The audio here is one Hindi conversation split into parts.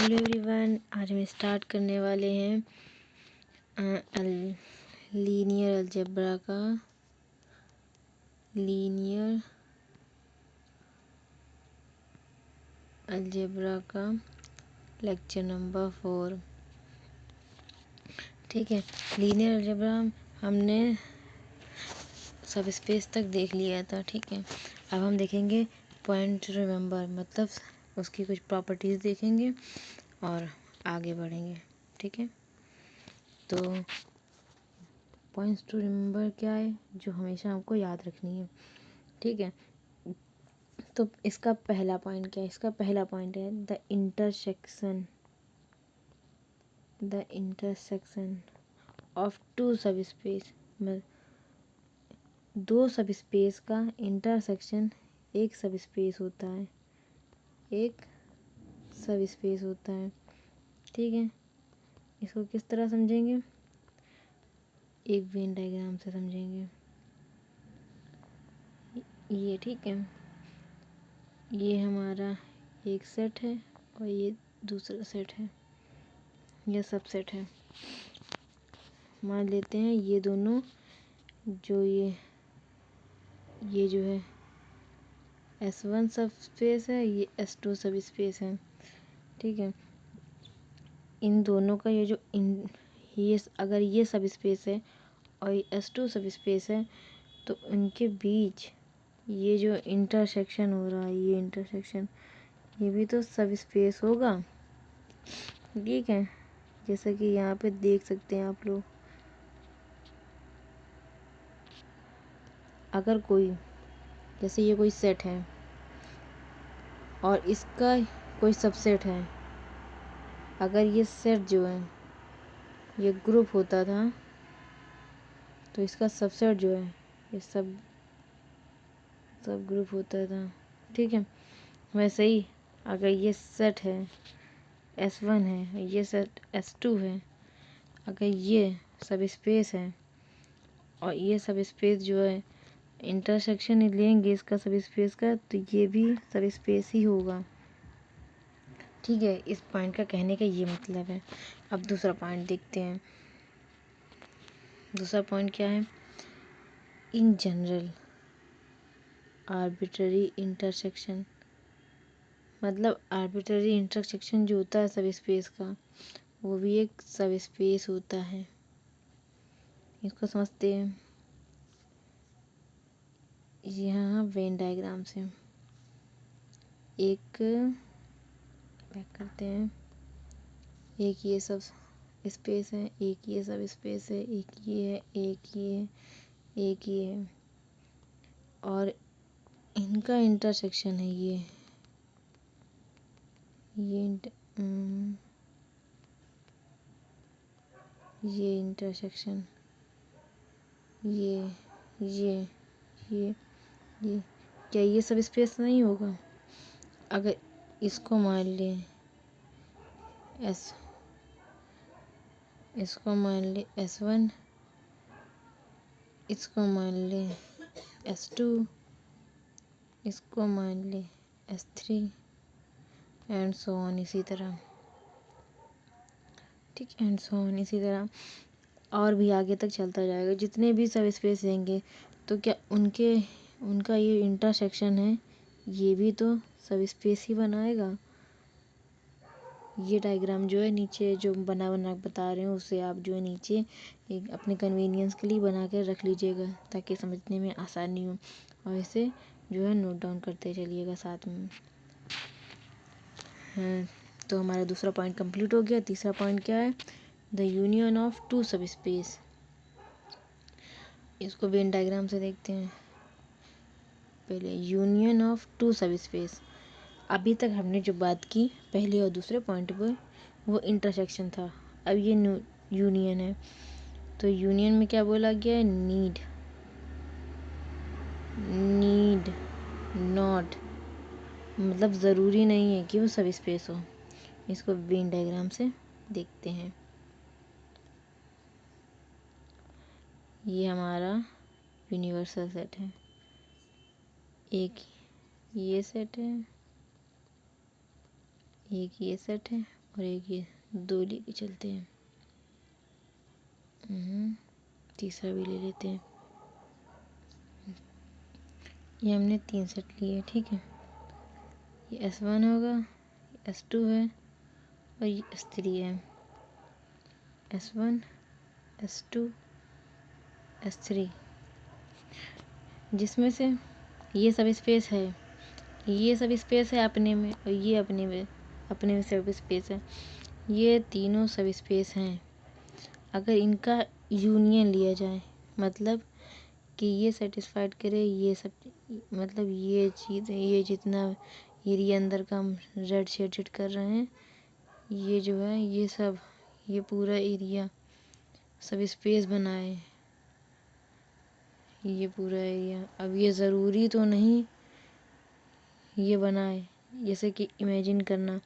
हेलो एवरीवन, आज हम स्टार्ट करने वाले हैं लीनियर अलजेब्रा का लेक्चर नंबर 4। ठीक है, लीनियर अलजेब्रा हमने सब स्पेस तक देख लिया था। ठीक है, अब हम देखेंगे पॉइंट टू रिमेंबर, मतलब उसकी कुछ प्रॉपर्टीज़ देखेंगे और आगे बढ़ेंगे। ठीक है, तो पॉइंट्स टू रिमेंबर क्या है, जो हमेशा हमको याद रखनी है। ठीक है, तो इसका पहला पॉइंट क्या है? इसका पहला पॉइंट है द इंटरसेक्शन ऑफ टू सब स्पेस। दो सब स्पेस का इंटरसेक्शन एक सब स्पेस होता है, ठीक है, इसको किस तरह समझेंगे? एक वेन डायग्राम से समझेंगे। ये ठीक है, ये हमारा एक सेट है और ये दूसरा सेट है, यह सबसेट है। मान लेते हैं ये दोनों जो ये जो है S1 सब स्पेस है, ये S2 सब स्पेस है। ठीक है, इन दोनों का ये अगर ये सब स्पेस है और ये S2 सब स्पेस है, तो उनके बीच ये जो इंटरसेक्शन हो रहा है, ये इंटरसेक्शन, ये भी तो सब स्पेस होगा। ठीक है, जैसा कि यहाँ पे देख सकते हैं आप लोग, अगर कोई, जैसे ये कोई सेट है और इसका कोई सबसेट है, अगर ये सेट जो है ये ग्रुप होता था, तो इसका सबसेट जो है ये सब ग्रुप होता था। ठीक है, वैसे ही अगर ये सेट है S1 है, ये सेट S2 है, अगर ये सब स्पेस है और ये सब स्पेस जो है इंटरसेक्शन लेंगे इसका सब स्पेस का, तो ये भी सब स्पेस ही होगा। ठीक है, इस पॉइंट का कहने का ये मतलब है। अब दूसरा पॉइंट देखते हैं। दूसरा पॉइंट क्या है? इन जनरल आर्बिट्ररी इंटरसेक्शन, मतलब आर्बिट्ररी इंटरसेक्शन जो होता है सब स्पेस का, वो भी एक सब स्पेस होता है। इसको समझते हैं यहाँ वेन डायग्राम से। एक बैक करते हैं, एक ये सब स्पेस है, एक ये सब स्पेस है, एक ये है, एक ये है, एक ये है, और इनका इंटरसेक्शन है ये इंटरसेक्शन, ये क्या ये सब स्पेस नहीं होगा? अगर इसको मान लें S1, इसको मान लें S2, इसको मान लें S3 एंड सो ऑन, इसी तरह। ठीक, एंड सो ऑन, इसी तरह और भी आगे तक चलता जाएगा। जितने भी सब स्पेस देंगे, तो क्या उनका ये इंटरसेक्शन है, ये भी तो सब स्पेस ही बनाएगा। ये डायग्राम जो है नीचे जो बना बता रहे हैं, उसे आप जो है नीचे एक अपने कन्वीनियंस के लिए बना कर रख लीजिएगा, ताकि समझने में आसानी हो, और इसे जो है नोट डाउन करते चलिएगा साथ में। हाँ, तो हमारा दूसरा पॉइंट कंप्लीट हो गया। तीसरा पॉइंट क्या है? द यूनियन ऑफ टू सब स्पेस। इसको वेन डायग्राम से देखते हैं। पहले यूनियन ऑफ टू सब स्पेस। अभी तक हमने जो बात की पहले और दूसरे पॉइंट पर, वो इंटरसेक्शन था। अब ये यूनियन है, तो यूनियन में क्या बोला गया है? नीड नॉट, मतलब ज़रूरी नहीं है कि वो सब स्पेस हो। इसको वेन डायग्राम से देखते हैं। ये हमारा यूनिवर्सल सेट है, एक ये सेट है, एक ये सेट है और एक ये 2 लेके चलते हैं। तीसरा भी ले लेते हैं। ये हमने 3 सेट लिए, ठीक है। ये S1 होगा, S2 है और ये S3 है। S1, S2, S3, जिसमें से ये सब स्पेस है, ये सब स्पेस है अपने में, और ये अपने में सब स्पेस है। ये तीनों सब स्पेस हैं। अगर इनका यूनियन लिया जाए, मतलब कि ये सेटिस्फाइड करे ये सब, मतलब ये चीज़, ये जितना एरिया अंदर का हम रेड शेडेड कर रहे हैं, ये जो है ये सब, ये पूरा एरिया सब स्पेस बनाए, ये पूरा एरिया। अब ये ज़रूरी तो नहीं ये बनाए, जैसे कि इमेजिन करना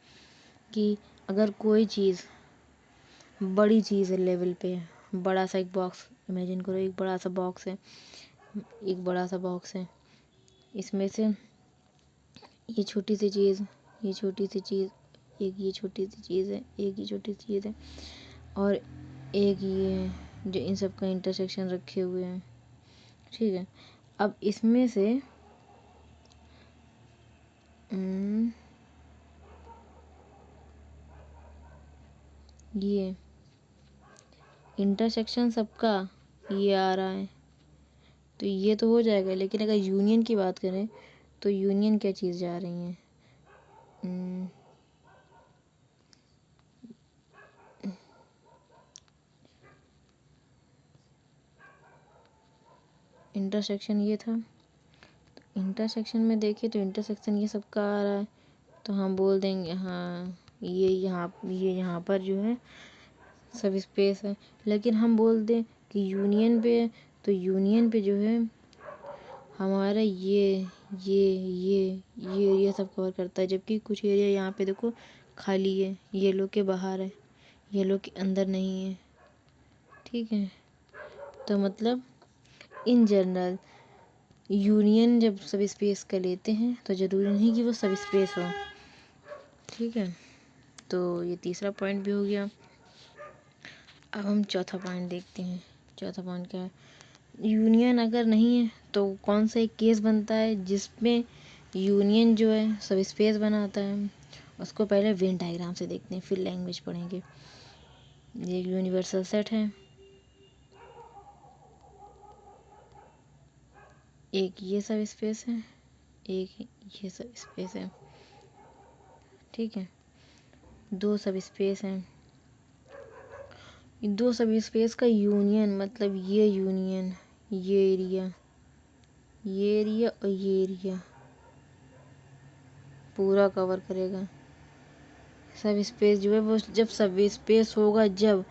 कि अगर कोई चीज़ बड़ी चीज़ है लेवल पे, बड़ा सा एक बॉक्स इमेजिन करो, एक बड़ा सा बॉक्स है, एक बड़ा सा बॉक्स है, इसमें से ये छोटी सी चीज़, ये छोटी सी चीज़, एक ये छोटी सी चीज़ है, एक ये छोटी सी चीज़ है, और एक ये है जो इन सब का इंटरसेक्शन रखे हुए हैं, ठीक है। अब इसमें से ये इंटरसेक्शन सबका ये आ रहा है, तो ये तो हो जाएगा। लेकिन अगर यूनियन की बात करें तो यूनियन क्या चीज़ जा रही है, इंटरसेक्शन ये था, तो इंटरसेक्शन में देखिए तो इंटरसेक्शन ये सबका आ रहा है, तो हम बोल देंगे हाँ ये यहाँ पर जो है सब स्पेस है। लेकिन हम बोल दें कि यूनियन पे है, तो यूनियन पे जो है हमारा ये एरिया सब कवर करता है, जबकि कुछ एरिया यहाँ पे देखो खाली है, येलो के बाहर है, येलो के अंदर नहीं है, ठीक है। तो मतलब इन जनरल यूनियन जब सब स्पेस का लेते हैं तो ज़रूरी नहीं कि वो सब स्पेस हो, ठीक है। तो ये तीसरा पॉइंट भी हो गया। अब हम चौथा पॉइंट देखते हैं। चौथा पॉइंट क्या है, यूनियन अगर नहीं है तो कौन सा एक केस बनता है जिसमें यूनियन जो है सब स्पेस बनाता है। उसको पहले वेन डायग्राम से देखते हैं, फिर लैंग्वेज पढ़ेंगे। ये यूनिवर्सल सेट है, एक ये सब स्पेस है, एक ये सब स्पेस है, ठीक है। 2 सब स्पेस हैं, 2 सब स्पेस का यूनियन, मतलब ये यूनियन, ये एरिया और ये एरिया पूरा कवर करेगा। सब स्पेस जो है वो जब सब स्पेस होगा, जब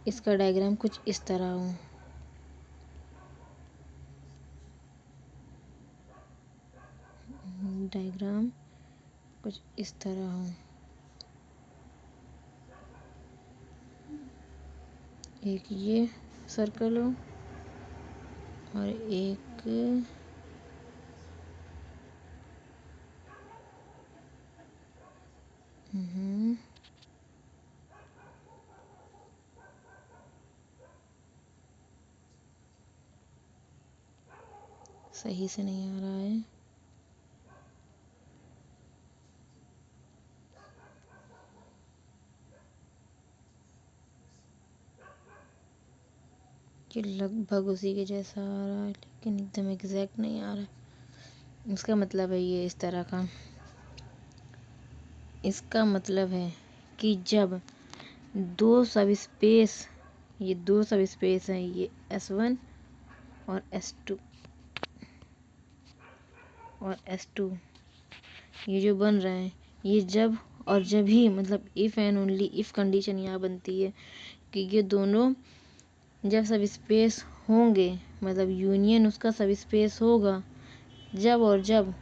इसका डायग्राम कुछ इस तरह हो, डायग्राम कुछ इस तरह हो, एक ये सर्कल हो और एक सही से नहीं आ रहा है, कि लगभग उसी के जैसा आ रहा है लेकिन एकदम एग्जैक्ट नहीं आ रहा है। इसका मतलब है ये इस तरह का, इसका मतलब है कि जब 2 सब स्पेस, ये 2 सब स्पेस हैं, ये S1 और S2 ये जो बन रहे हैं, ये जब और जब ही, मतलब if and only if condition यहाँ बनती है कि ये दोनों जब सब स्पेस होंगे, मतलब यूनियन उसका सब स्पेस होगा जब और जब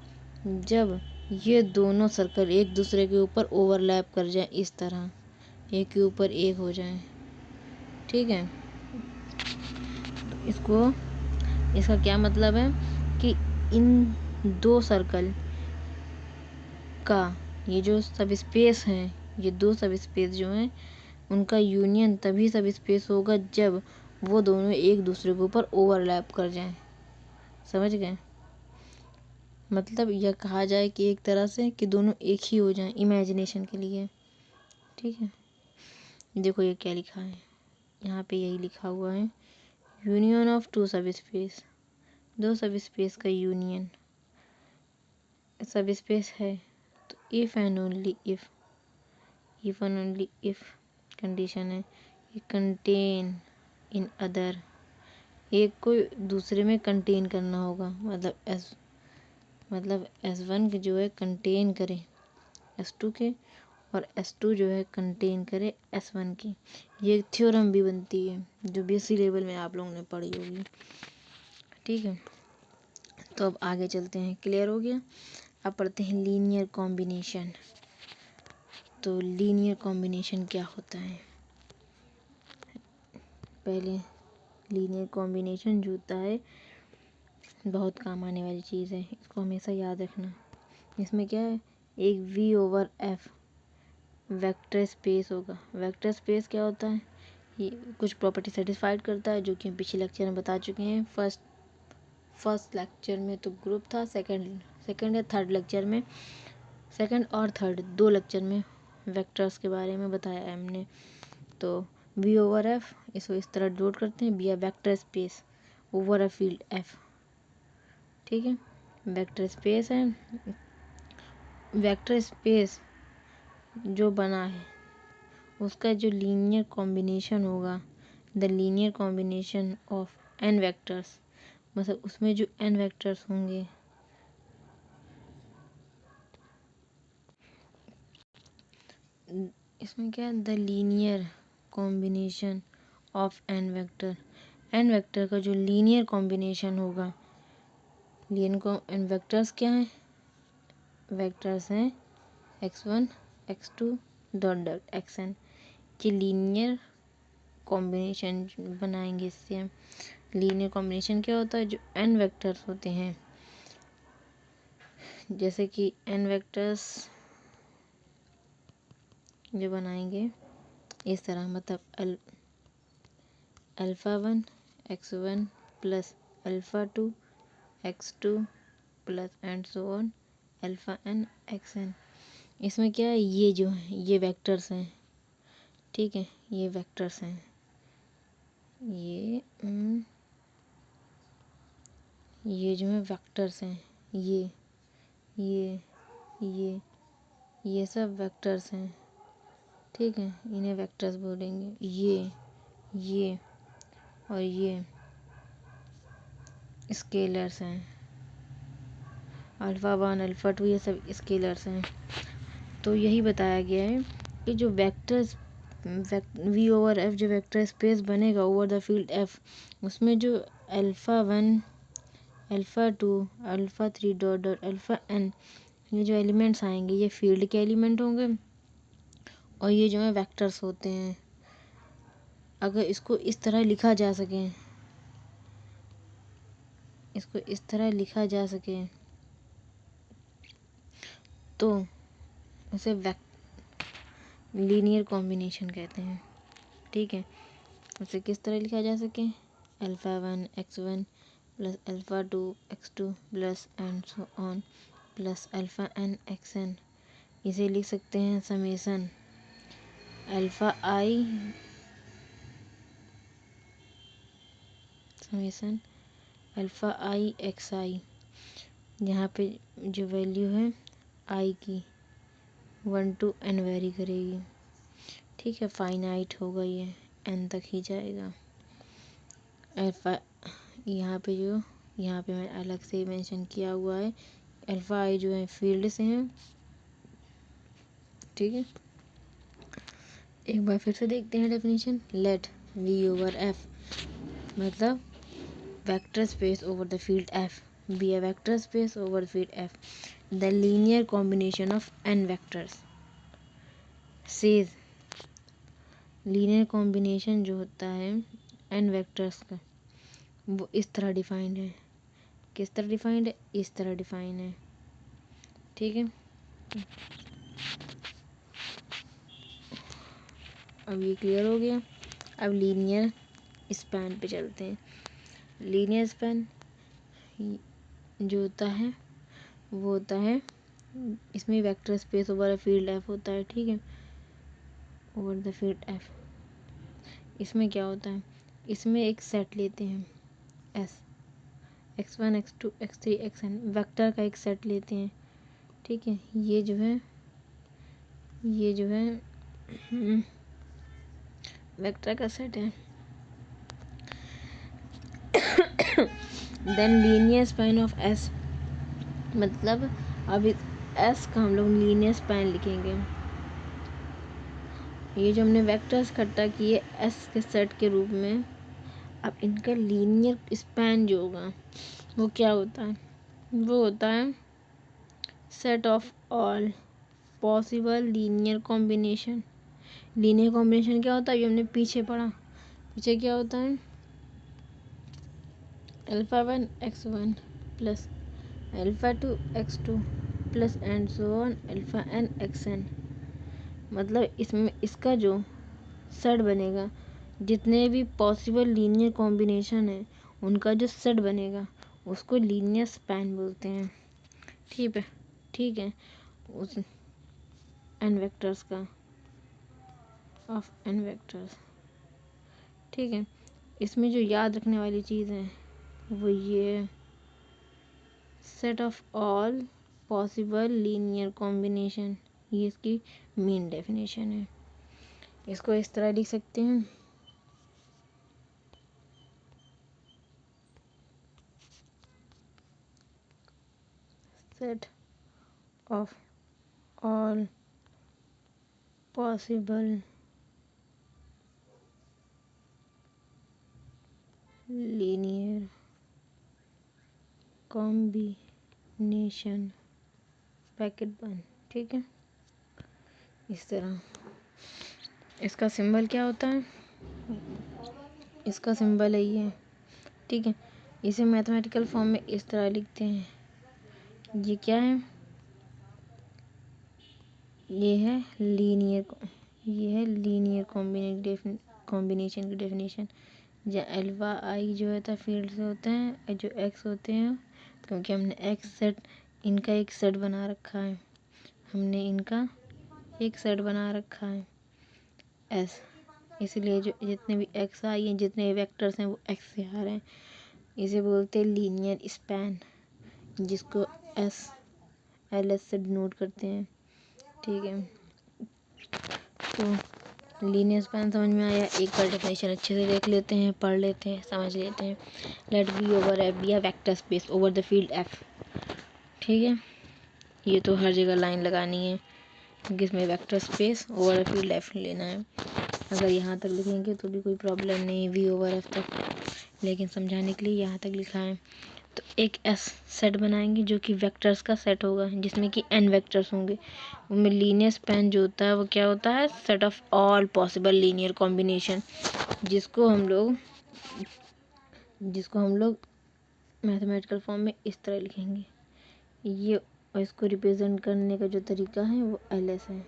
ये दोनों सर्कल एक दूसरे के ऊपर ओवरलैप कर जाए, इस तरह एक के ऊपर एक हो जाए, ठीक है। तो इसका क्या मतलब है कि इन 2 सर्कल का ये जो सब स्पेस हैं, ये दो सब स्पेस जो हैं, उनका यूनियन तभी सब स्पेस होगा जब वो दोनों एक दूसरे के ऊपर ओवरलैप कर जाएं। समझ गए? मतलब यह कहा जाए कि एक तरह से कि दोनों एक ही हो जाएं इमेजिनेशन के लिए। ठीक है, देखो ये क्या लिखा है, यहाँ पे यही लिखा हुआ है, यूनियन ऑफ टू सब स्पेस, दो सब स्पेस का यूनियन सब स्पेस है। तो if and only if, if and only if condition है, ये कंटेन इन अदर, एक को दूसरे में कंटेन करना होगा, मतलब S1 के जो है कंटेन करे S2 के, और S2 जो है कंटेन करे S1 की। ये थ्योरम भी बनती है जो BSc लेवल में आप लोगों ने पढ़ी होगी। ठीक है, तो अब आगे चलते हैं। क्लियर हो गया? अब पढ़ते हैं लीनियर कॉम्बिनेशन। तो लीनियर कॉम्बिनेशन क्या होता है? पहले लीनियर कॉम्बिनेशन जो होता है बहुत काम आने वाली चीज़ है, इसको हमेशा याद रखना। इसमें क्या है, एक V/F वेक्टर स्पेस होगा। वेक्टर स्पेस क्या होता है? ये कुछ प्रॉपर्टी सेटिस्फाइड करता है जो कि हम पिछले लेक्चर में बता चुके हैं। फर्स्ट लेक्चर में तो ग्रुप था, सेकंड या थर्ड लेक्चर में, सेकंड और थर्ड दो लेक्चर में वेक्टर्स के बारे में बताया हमने। तो V/F इसको इस तरह डिनोट करते हैं, B vector space over a field F। ठीक है, वेक्टर स्पेस है, वेक्टर स्पेस जो बना है उसका जो लीनियर कॉम्बिनेशन होगा, the linear combination of n vectors, मतलब उसमें जो n वेक्टर्स होंगे, इसमें क्या है, the linear combination of n vector, n vector का जो लीनियर कॉम्बिनेशन होगा, n वेक्टर्स क्या हैं? वेक्टर्स हैं x1 x2 dot dot xn के लीनियर कॉम्बिनेशन बनाएंगे। इससे हम लीनियर कॉम्बिनेशन क्या होता है, जो n वेक्टर्स होते हैं, जैसे कि n वेक्टर्स जो बनाएंगे इस तरह, मतलब alpha 1 x1 plus alpha 2 x2 plus and so on alpha n xn। इसमें क्या है, ये जो है ये वेक्टर्स हैं। ठीक है, ये वेक्टर्स हैं, ये जो है वेक्टर्स हैं, ये ये सब वेक्टर्स हैं। ठीक है, इन्हें वेक्टर्स बोलेंगे। ये और ये स्केलर्स हैं, अल्फ़ा 1 अल्फ़ा 2 ये सब स्केलर्स हैं। तो यही बताया गया है कि जो वेक्टर्स V/F जो वेक्टर स्पेस बनेगा ओवर द फील्ड F, उसमें जो alpha 1 alpha 2 alpha 3 dot dot alpha n ये जो एलिमेंट्स आएंगे ये फील्ड के एलिमेंट होंगे, और ये जो है वेक्टर्स होते हैं। अगर इसको इस तरह लिखा जा सके, तो उसे लीनियर कॉम्बिनेशन कहते हैं। ठीक है, उसे किस तरह लिखा जा सके, alpha 1 x1 plus alpha 2 x2 plus and so on plus alpha n xn। इसे लिख सकते हैं समेसन अल्फ़ा i xi, यहाँ पे जो वैल्यू है i की 1 to n वेरी करेगी। ठीक है, फाइनाइट होगा, ये n तक ही जाएगा। अल्फ़ा यहाँ पे मैं अलग से मेंशन किया हुआ है, अल्फ़ा आई जो है फील्ड से हैं। ठीक है, एक बार फिर से देखते हैं डेफिनेशन। लेट V/F मतलब vector space over the field F B a vector space over field F, the linear combination of n vectors says. Linear combination जो होता है n वेक्टर्स का, वो इस तरह डिफाइंड है। किस तरह डिफाइंड है? इस तरह डिफाइन है। ठीक है, अब ये क्लियर हो गया। अब लीनियर स्पैन पे चलते हैं। लीनियर स्पैन जो होता है वो होता है, इसमें vector space over a field F होता है, ठीक है, ओवर द फील्ड एफ। इसमें क्या होता है, इसमें एक सेट लेते हैं S, x1 x2 x3 xn, vector का एक सेट लेते हैं, ठीक है। ये जो है वेक्टर का सेट है। Then linear span of S, मतलब अब एस का हम लोग लीनियर स्पैन लिखेंगे। ये जो हमने वेक्टर्स इकट्ठा किए एस के सेट के रूप में, अब इनका लीनियर स्पैन जो होगा वो क्या होता है, वो होता है set of all possible linear combination. Linear combination क्या होता है, ये हमने पीछे पढ़ा। पीछे क्या होता है, alpha 1 x1 plus alpha 2 x2 plus and so on alpha n xn। मतलब इसमें इसका जो सेट बनेगा, जितने भी पॉसिबल लीनियर कॉम्बिनेशन है उनका जो सेट बनेगा उसको लीनियर स्पैन बोलते हैं, ठीक है। उस n वेक्टर्स का, ऑफ n वेक्टर्स, ठीक है। इसमें जो याद रखने वाली चीज़ है वो ये set of all possible linear combination, ये इसकी मेन डेफिनेशन है। इसको इस तरह लिख सकते हैं, set of all possible linear combination packet बन, ठीक है। इस तरह इसका सिंबल क्या होता है, इसका सिंबल है ये, ठीक है। इसे मैथमेटिकल फॉर्म में इस तरह लिखते हैं, ये क्या है, ये है लीनियर कॉम्बिनेशन की डेफिनेशन। जहाँ अल्फा आई जो होता है फील्ड से होते हैं, जो एक्स होते हैं, क्योंकि हमने एक्स सेट, इनका एक सेट बना रखा है, हमने इनका एक सेट बना रखा है एस, इसलिए जो जितने भी एक्स आई हैं, जितने वेक्टर्स हैं वो एक्स से आ रहे हैं। इसे बोलते हैं लीनियर स्पैन, जिसको एस एल एस से डिनोट करते हैं, ठीक है। तो लीनियर स्पैन समझ में आया। एक बार डेफिनेशन अच्छे से देख लेते हैं, पढ़ लेते हैं, समझ लेते हैं। Let B over F be a vector space over the field F, ठीक है। ये तो हर जगह लाइन लगानी है, जिसमें vector space over the field F लेना है। अगर यहाँ तक लिखेंगे तो भी कोई प्रॉब्लम नहीं, वी ओवर एफ तक, लेकिन समझाने के लिए यहाँ तक लिखा है। तो एक एस सेट बनाएंगे जो कि वेक्टर्स का सेट होगा, जिसमें कि एन वेक्टर्स होंगे। उनमें लीनियर स्पैन जो होता है वो क्या होता है, set of all possible linear combination, जिसको हम लोग मैथमेटिकल फॉर्म में इस तरह लिखेंगे ये। और इसको रिप्रेजेंट करने का जो तरीका है वो एल एस है,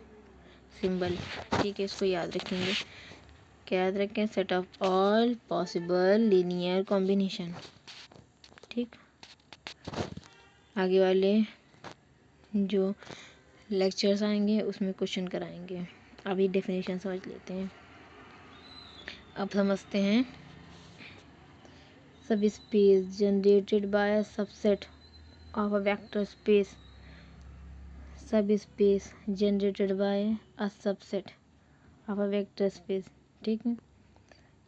सिंबल, ठीक है। इसको याद रखेंगे, क्या याद रखें, set of all possible linear combination, ठीक। आगे वाले जो लेक्चर्स आएंगे उसमें क्वेश्चन कराएंगे। अभी डेफिनेशन समझ लेते हैं। अब समझते हैं, सब space generated by a subset of a vector space, सब space generated by a subset of a vector space, ठीक है।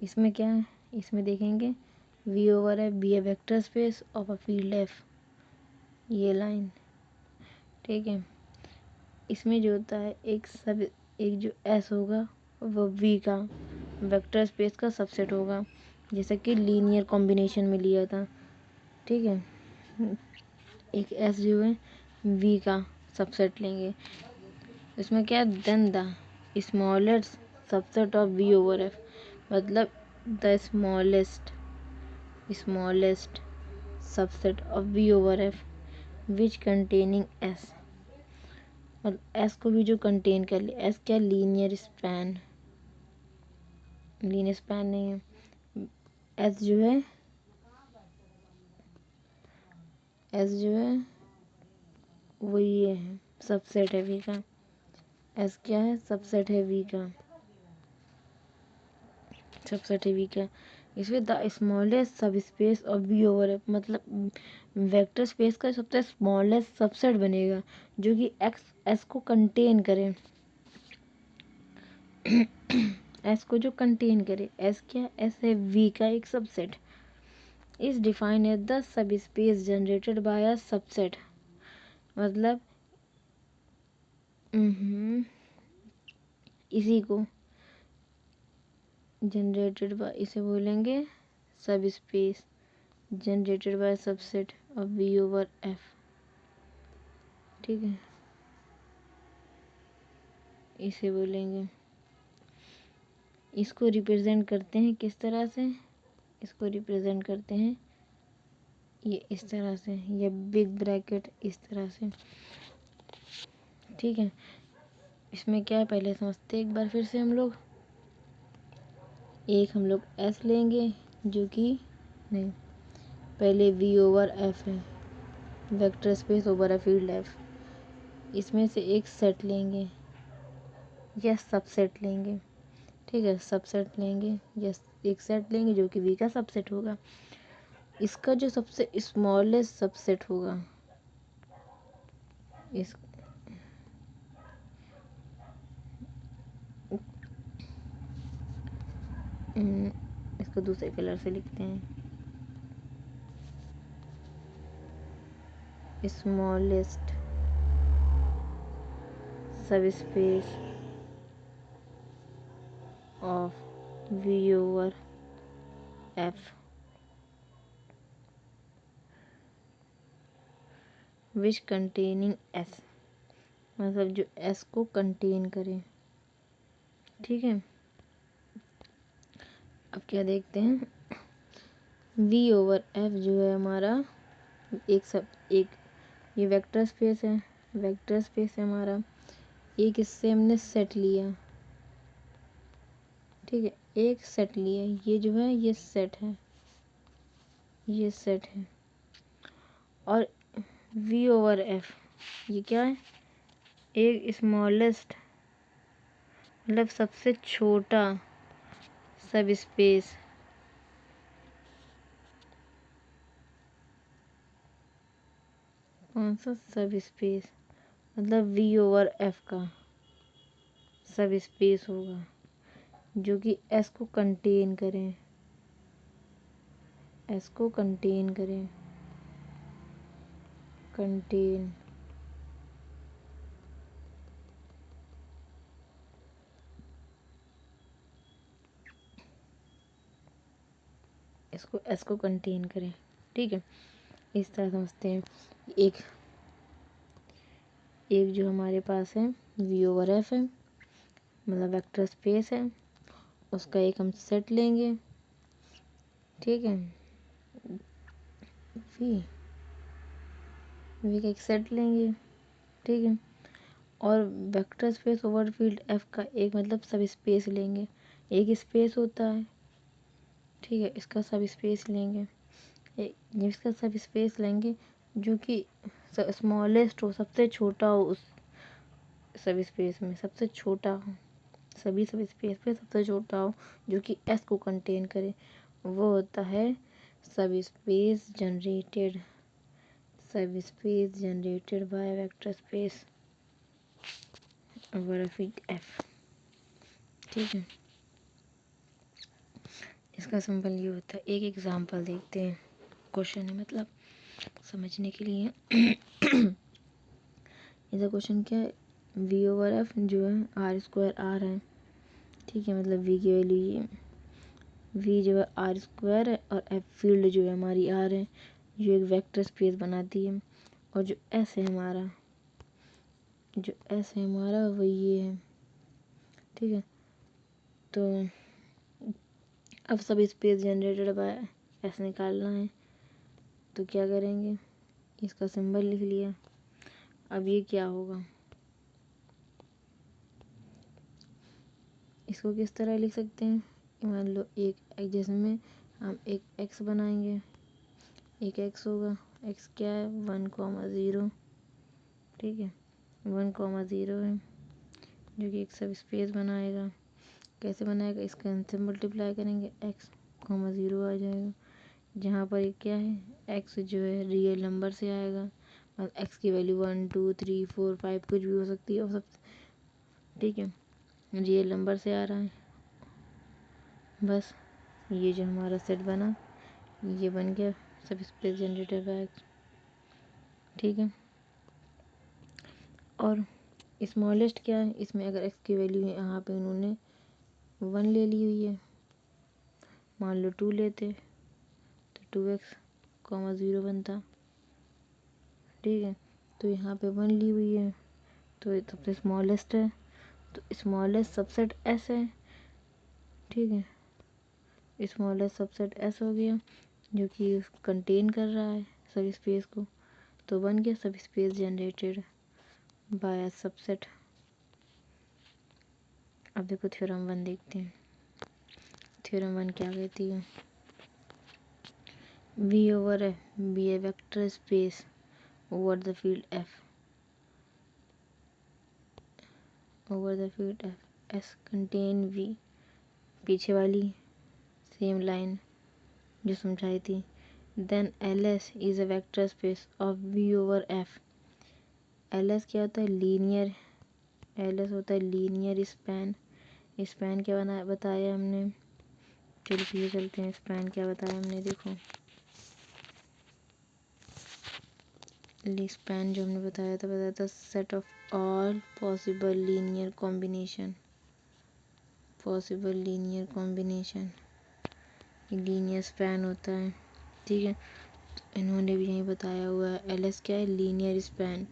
इसमें क्या है, इसमें देखेंगे V over F be a vector space of a field F, ये लाइन, ठीक है। इसमें जो होता है एक जो एस होगा वो वी का वेक्टर स्पेस का सबसेट होगा, जैसा कि लीनियर कॉम्बिनेशन में लिया था, ठीक है। एक एस जो है वी का सबसेट लेंगे, इसमें क्या, then the smallest subset of V over F, मतलब the smallest subset of V over F which containing S, और एस को भी जो कंटेन कर ले, एस क्या, लीनियर स्पैन, लीनियर स्पैन नहीं है। एस जो है वो ये है, सबसेट है वी का। एस क्या है? सबसेट है वी का, सबसेट है वी का। इसमें the smallest sub space of V over F, मतलब वेक्टर स्पेस का सबसे स्मॉलेस्ट सबसेट बनेगा जो कि एक्स एस को कंटेन करे। एस को जो कंटेन करे, एस क्या? एस है वी का एक subset. Is defined as the sub space generated by a subset, मतलब इसी को जनरेटेड बाय, इसे बोलेंगे sub space generated by subset of V over F. ठीक है, इसे बोलेंगे। इसको रिप्रेजेंट करते हैं किस तरह से? इसको रिप्रेजेंट करते हैं ये इस तरह से, ये बिग ब्रैकेट इस तरह से। ठीक है, इसमें क्या है पहले समझते हैं एक बार फिर से हम लोग। एक हम लोग एस लेंगे जो कि नहीं, पहले वी ओवर एफ है, vector space over a field F. इसमें से एक सेट लेंगे या सबसेट लेंगे। ठीक है, सबसेट लेंगे या एक सेट लेंगे जो कि वी का सबसेट होगा। इसका जो सबसे स्मॉलेस्ट सबसेट होगा, इस इसको दूसरे कलर से लिखते हैं। Smallest sub space of V over F, which containing S, मतलब जो एस को कंटेन करे। ठीक है, अब क्या देखते हैं। वी ओवर एफ जो है हमारा एक ये वेक्टर स्पेस है, वेक्टर स्पेस है हमारा। एक इससे हमने सेट लिया। ठीक है, एक सेट लिया, ये जो है ये सेट है, ये सेट है। और वी ओवर एफ ये क्या है? एक स्मॉलेस्ट, मतलब सबसे छोटा सब स्पेस कौन सा सब स्पेस, मतलब वी ओवर एफ का सब स्पेस होगा जो कि एस को कंटेन करें, एस को कंटेन करें, कंटेन। इसको एस को कंटेन करें। ठीक है, इस तरह समझते हैं। एक एक जो हमारे पास है वी ओवर एफ है, मतलब वेक्टर स्पेस है, उसका एक हम सेट लेंगे। ठीक है, वी वी का एक सेट लेंगे। ठीक है, और vector space over field F का एक मतलब सब स्पेस लेंगे। एक स्पेस होता है, ठीक है, इसका सब स्पेस लेंगे। इसका सब स्पेस लेंगे जो कि स्मॉलेस्ट हो, सबसे छोटा हो, उस सब स्पेस में सबसे छोटा हो, सभी सब स्पेस पे सबसे छोटा हो जो कि एस को कंटेन करे, वो होता है सब स्पेस जनरेटेड, सब space generated by vector space over field F. ठीक है, इसका सिंपल ये होता है। एक एग्जांपल देखते हैं, क्वेश्चन है मतलब समझने के लिए। इसका क्वेश्चन क्या है? वी ओवर एफ जो है आर स्क्वायर आर है। ठीक है, मतलब वी की वैल्यू ये, वी जो है आर स्क्वायर है और एफ फील्ड जो है हमारी आर है, जो एक वेक्टर स्पेस बनाती है। और जो एस है हमारा, जो एस है हमारा वो ये है। ठीक है, तो अब सब स्पेस जनरेटेड बाय एस निकालना है, तो क्या करेंगे? इसका सिंबल लिख लिया। अब ये क्या होगा, इसको किस तरह लिख सकते हैं? मान लो एक जिसमें हम एक एक्स बनाएंगे, एक एक्स होगा, एक्स क्या है 1,0, ठीक है 1,0 है जो कि एक सब स्पेस बनाएगा। कैसे बनाएगा, इसका इनसे मल्टीप्लाई करेंगे x,0 आ जाएगा, जहाँ पर ये क्या है x जो है रियल नंबर से आएगा, और x की वैल्यू 1 2 3 4 5 कुछ भी हो सकती है, और सब ठीक है रियल नंबर से आ रहा है। बस ये जो हमारा सेट बना ये बन गया सब स्पेस जनरेटर का x, ठीक है। और स्मॉलेस्ट क्या है, इसमें अगर x की वैल्यू है यहाँ पे उन्होंने 1 ले ली हुई है, मान लो 2 लेते तो 2x,0 बनता, ठीक है। तो यहाँ पे 1 ली हुई है तो ये सबसे स्मॉलेस्ट है, तो स्मॉलेस्ट सबसेट S है, ठीक है। स्मॉलेस्ट सबसेट S हो गया जो कि कंटेन कर रहा है सब स्पेस को, तो बन गया सब स्पेस जनरेटेड बाय सबसेट। अब देखो थ्योरम 1 देखते हैं। थ्योरम 1 क्या कहती है, V over F be a vector space over the field F S contain V, पीछे वाली सेम लाइन जो समझाई थी। Then LS is a vector space of V over F। LS क्या होता है, लीनियर, LS होता है लीनियर स्पैन। स्पैन क्या बताया हमने, चलो पीछे चलते हैं, स्पैन क्या बताया हमने, देखो स्पैन जो हमने बताया था set of all possible linear combination, linear span होता है, ठीक है। तो इन्होंने भी यही बताया हुआ है, LS क्या है, linear span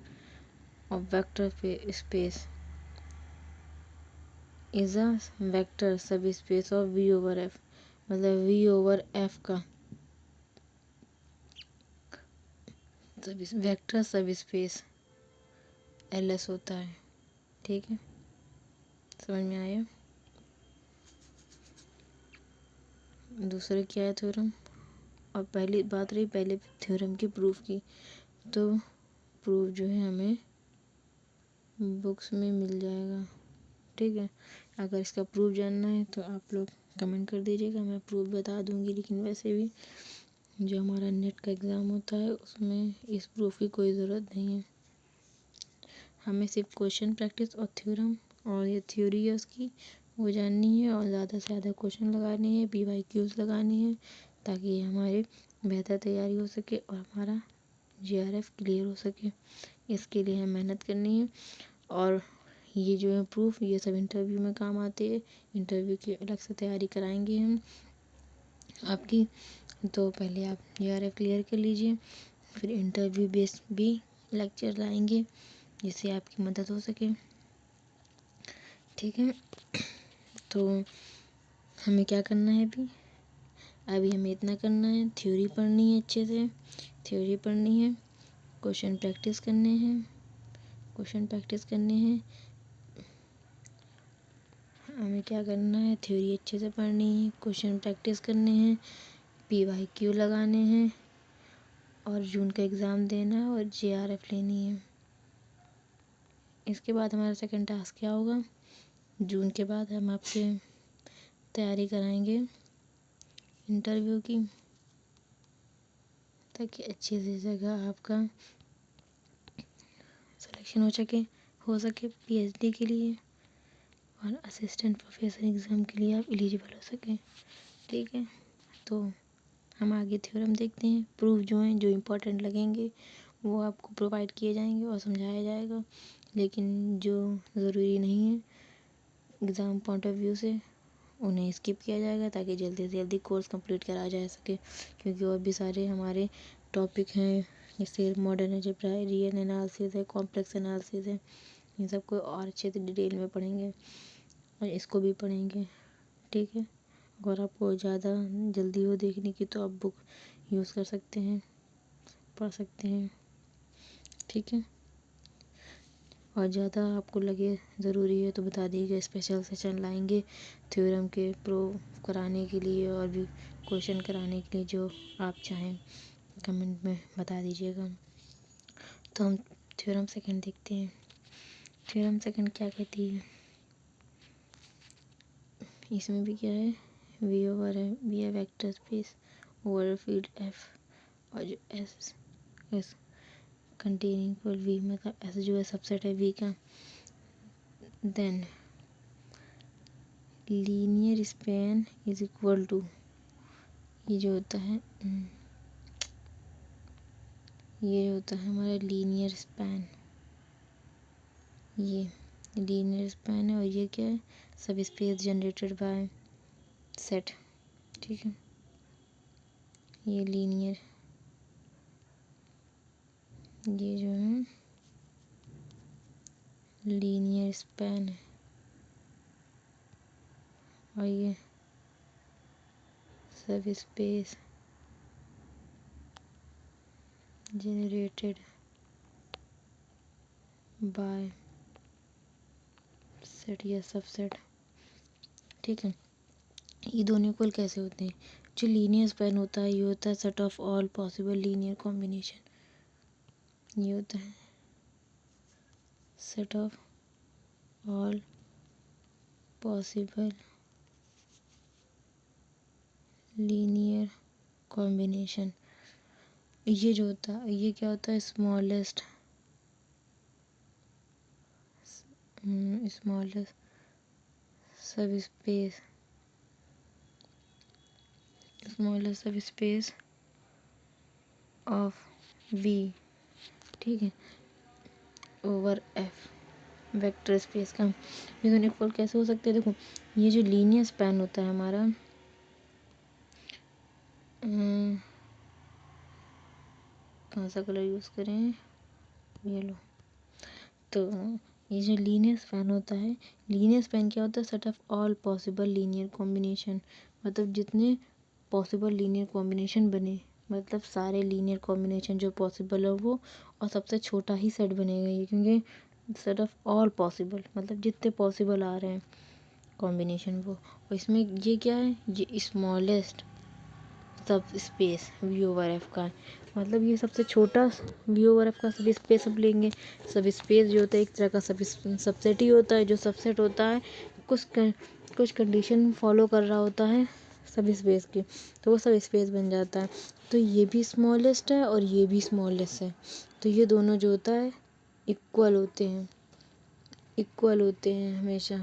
of vector space is a vector सब space of V over F, मतलब V over F का वेक्टर सब स्पेस LS होता है, ठीक है। समझ में आया। दूसरे क्या है थ्योरम, और पहली बात रही पहले थ्योरम की प्रूफ की, तो प्रूफ जो है हमें बुक्स में मिल जाएगा, ठीक है। अगर इसका प्रूफ जानना है तो आप लोग कमेंट कर दीजिएगा, मैं प्रूफ बता दूंगी। लेकिन वैसे भी जो हमारा नेट का एग्ज़ाम होता है उसमें इस प्रूफ की कोई ज़रूरत नहीं है, हमें सिर्फ क्वेश्चन प्रैक्टिस और थ्योरम और ये थ्योरी है उसकी वो जाननी है, और ज़्यादा से ज़्यादा क्वेश्चन लगाने हैं, PYQs लगानी है, ताकि हमारी बेहतर तैयारी हो सके और हमारा JRF क्लियर हो सके। इसके लिए हमें मेहनत करनी है, और ये जो है प्रूफ ये सब इंटरव्यू में काम आते हैं, इंटरव्यू की अलग से तैयारी कराएंगे हम आपकी। तो पहले आप JRF क्लियर कर लीजिए, फिर इंटरव्यू बेस्ड भी लेक्चर लाएंगे जिससे आपकी मदद हो सके, ठीक है। तो हमें क्या करना है अभी हमें इतना करना है, थ्योरी पढ़नी है, अच्छे से थ्योरी पढ़नी है, क्वेश्चन प्रैक्टिस करने हैं। हमें क्या करना है, थ्योरी अच्छे से पढ़नी है, क्वेश्चन प्रैक्टिस करने हैं, PYQ लगाने हैं, और जून का एग्ज़ाम देना है और JRF लेनी है। इसके बाद हमारा सेकंड टास्क क्या होगा, जून के बाद हम आपसे तैयारी कराएंगे इंटरव्यू की, ताकि अच्छे से जगह आपका सिलेक्शन हो सके PhD के लिए, और असिस्टेंट प्रोफेसर एग्ज़ाम के लिए आप एलिजिबल हो सकें, ठीक है। तो हम आगे थ्योरम देखते हैं, प्रूफ जो हैं जो इम्पोर्टेंट लगेंगे वो आपको प्रोवाइड किए जाएंगे और समझाया जाएगा, लेकिन जो ज़रूरी नहीं है एग्ज़ाम पॉइंट ऑफ व्यू से उन्हें स्किप किया जाएगा, ताकि जल्दी से जल्दी कोर्स कंप्लीट करा जा सके। क्योंकि और भी सारे हमारे टॉपिक हैं, जैसे मॉडर्न अलजेब्रा है, रियल एनालिसिस है, कॉम्प्लेक्स एनालिसिस है, इन सबको और अच्छे से डिटेल में पढ़ेंगे और इसको भी पढ़ेंगे, ठीक है। अगर आपको ज़्यादा जल्दी हो देखने की तो आप बुक यूज़ कर सकते हैं, पढ़ सकते हैं, ठीक है। और ज़्यादा आपको लगे ज़रूरी है तो बता दीजिएगा। स्पेशल सेशन लाएंगे थ्योरम के प्रूव कराने के लिए और भी क्वेश्चन कराने के लिए, जो आप चाहें कमेंट में बता दीजिएगा। तो हम थ्योरम सेकंड देखते हैं। थ्योरम सेकंड क्या कहती है, इसमें भी क्या है, वी ओवर है, वी है vector space over field F, और जो एस कंटेनिंग इक्वल वी, मतलब एस जो है सबसेट है वी का। Then linear span is equal to, ये जो होता है ये होता है हमारा लीनियर स्पैन, ये लीनियर स्पैन है। और ये क्या है, सब स्पेस जनरेटेड बाय सेट, ठीक है। ये लीनियर, ये जो है लीनियर स्पैन है, और ये सब स्पेस जनरेटेड बाय सेट या सबसेट, ठीक है। ये दोनों इक्वल कैसे होते हैं, जो लीनियर स्पैन होता है ये होता है set of all possible linear combination, ये होता है set of all possible linear combination. ये जो होता है, ये क्या होता है, smallest sub space of we, ठीक है, ओवर एफ वेक्टर स्पेस का। ये दोनों इक्वल कैसे हो सकते हैं, देखो ये जो लीनियर स्पैन होता है हमारा, कौन सा कलर यूज़ करें, ये लो। तो ये जो लीनियर स्पैन होता है, लीनियर स्पैन क्या होता है, set of all possible linear combination, मतलब जितने पॉसिबल लीनियर कॉम्बिनेशन बने, मतलब सारे लीनियर कॉम्बिनेशन जो पॉसिबल हो वो, और सबसे छोटा ही सेट बनेगा ये, क्योंकि सेट ऑफ ऑल पॉसिबल मतलब जितने पॉसिबल आ रहे हैं कॉम्बिनेशन वो। और इसमें ये क्या है, ये smallest sub space V over F का है, मतलब ये सबसे छोटा वी ओवर एफ का सब स्पेस अब लेंगे। सब स्पेस जो होता है एक तरह का सब सबसेट ही होता है, जो सबसेट होता है कुछ कंडीशन फॉलो कर रहा होता है सब स्पेस की, तो वो सब स्पेस बन जाता है। तो ये भी स्मॉलेस्ट है और ये भी स्मॉलेस्ट है, तो ये दोनों जो होता है इक्वल होते हैं हमेशा,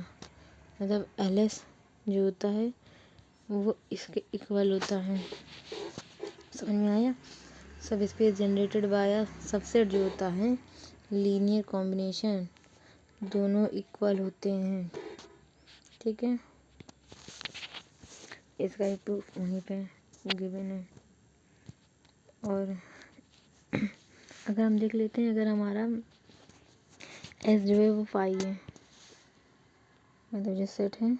मतलब एल एस जो होता है वो इसके इक्वल होता है। समझ में आया। सब स्पेस जनरेटेड बाय सबसेट जो होता है लीनियर कॉम्बिनेशन, दोनों इक्वल होते हैं, ठीक है। इसका ही प्रूफ वहीं पे गिवन है। और अगर हम देख लेते हैं, अगर हमारा एस जो है वो फाई है, मतलब जो सेट है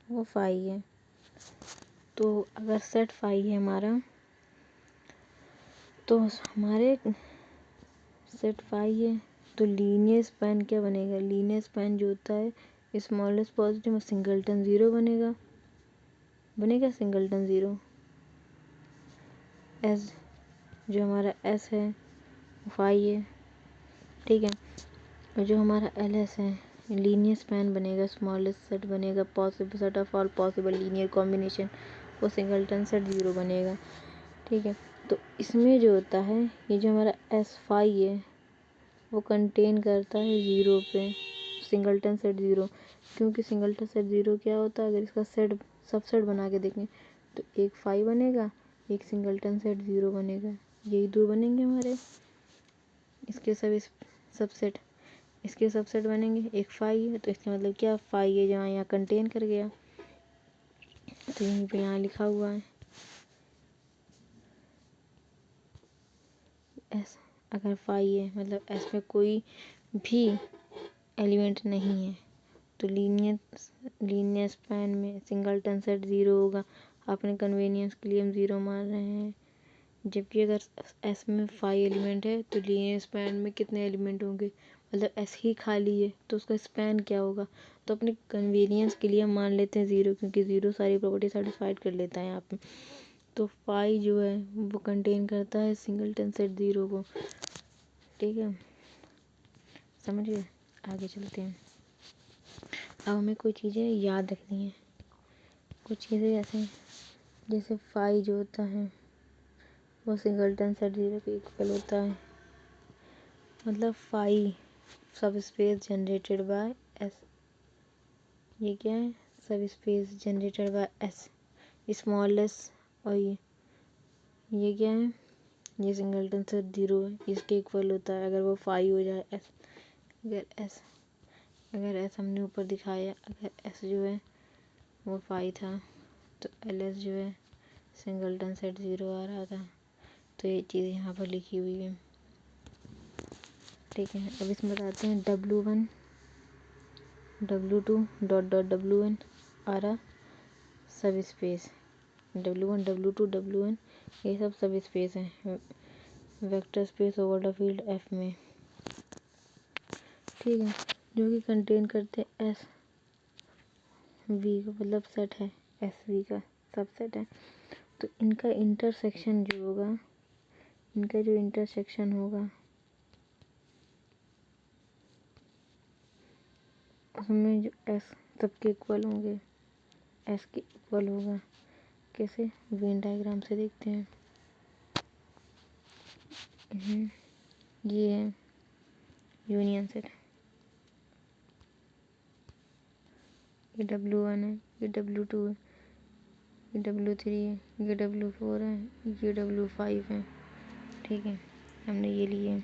वो फाई है, तो अगर सेट फाई है हमारा, तो हमारे सेट फाई है तो लीनियर स्पैन क्या बनेगा, लीनियर स्पैन जो होता है स्मॉलेस्ट पॉजिटिव सिंगलटन ज़ीरो बनेगा सिंगलटन ज़ीरो। एस जो हमारा एस है वो फाई है, ठीक है। और जो हमारा एल एस है लीनियर स्पैन बनेगा, स्मॉलेस्ट सेट बनेगा, possible set of all possible linear combination, वो सिंगलटन सेट ज़ीरो बनेगा, ठीक है। तो इसमें जो होता है ये जो हमारा एस फाई है वो कंटेन करता है ज़ीरो पे सिंगलटन सेट ज़ीरो, क्योंकि सिंगलटन सेट ज़ीरो क्या होता है, अगर इसका सेट सबसेट बना के देखें तो एक फाई बनेगा, एक सिंगलटन सेट ज़ीरो बनेगा, यही दो बनेंगे हमारे। इसके सब सबसेट इसके सबसेट बनेंगे, एक फाई है तो इसका मतलब क्या, फाई है जहाँ यहाँ कंटेन कर गया, तो यहीं पे यहाँ लिखा हुआ है एस। अगर फाई है मतलब एस में कोई भी एलिमेंट नहीं है तो लीनियर स्पैन में सिंगलटन सेट ज़ीरो होगा। अपने कन्वीनियंस के लिए हम ज़ीरो मान रहे हैं, जबकि अगर एस में फाई एलिमेंट है तो लीनियर स्पैन में कितने एलिमेंट होंगे, मतलब एस ही खाली है तो उसका स्पैन क्या होगा। तो अपने कन्वीनियंस के लिए हम मान लेते हैं ज़ीरो, क्योंकि ज़ीरो सारी प्रॉपर्टी सेटिस्फाइड कर लेता है यहाँ पे। तो फाई जो है वो कंटेन करता है सिंगलटन सेट ज़ीरो को। ठीक है, समझ गए। आगे चलते हैं। अब हमें कोई चीज़ें याद रखनी है। कुछ चीज़ें ऐसे जैसे फाई जो होता है वो सिंगलटन सेट ज़ीरो के इक्वल होता है। मतलब फाई सब स्पेस जनरेटेड बाय एस। ये क्या है, सब space generated by S small S. और ये क्या है, ये सिंगलटन सेट ज़ीरो है, इसके इक्वल होता है अगर वो फाई हो जाए एस। अगर एस हमने ऊपर दिखाया, अगर एस जो है वो फाई था तो एल एस जो है सिंगलटन सेट ज़ीरो आ रहा था। तो ये चीज़ यहाँ पर लिखी हुई है। ठीक है, अब इसमें बताते हैं W1 W2 dot dot W1 आ रहा सब स्पेस। W1 W2 W1 ये सब स्पेस हैं vector space over the field F में। ठीक है, जो कि कंटेन करते एस वी का मतलब सेट है, एस वी का सबसेट है। तो इनका इंटरसेक्शन जो होगा, इनका जो इंटरसेक्शन होगा उसमें जो एस सबके इक्वल होंगे, एस के इक्वल होगा। कैसे, वेन डायग्राम से देखते हैं। ये है यूनियन सेट, ये W1 है, ये W2 है, ये W3 है, ये W4 है, ये W5 है। ठीक है, हमने ये लिए।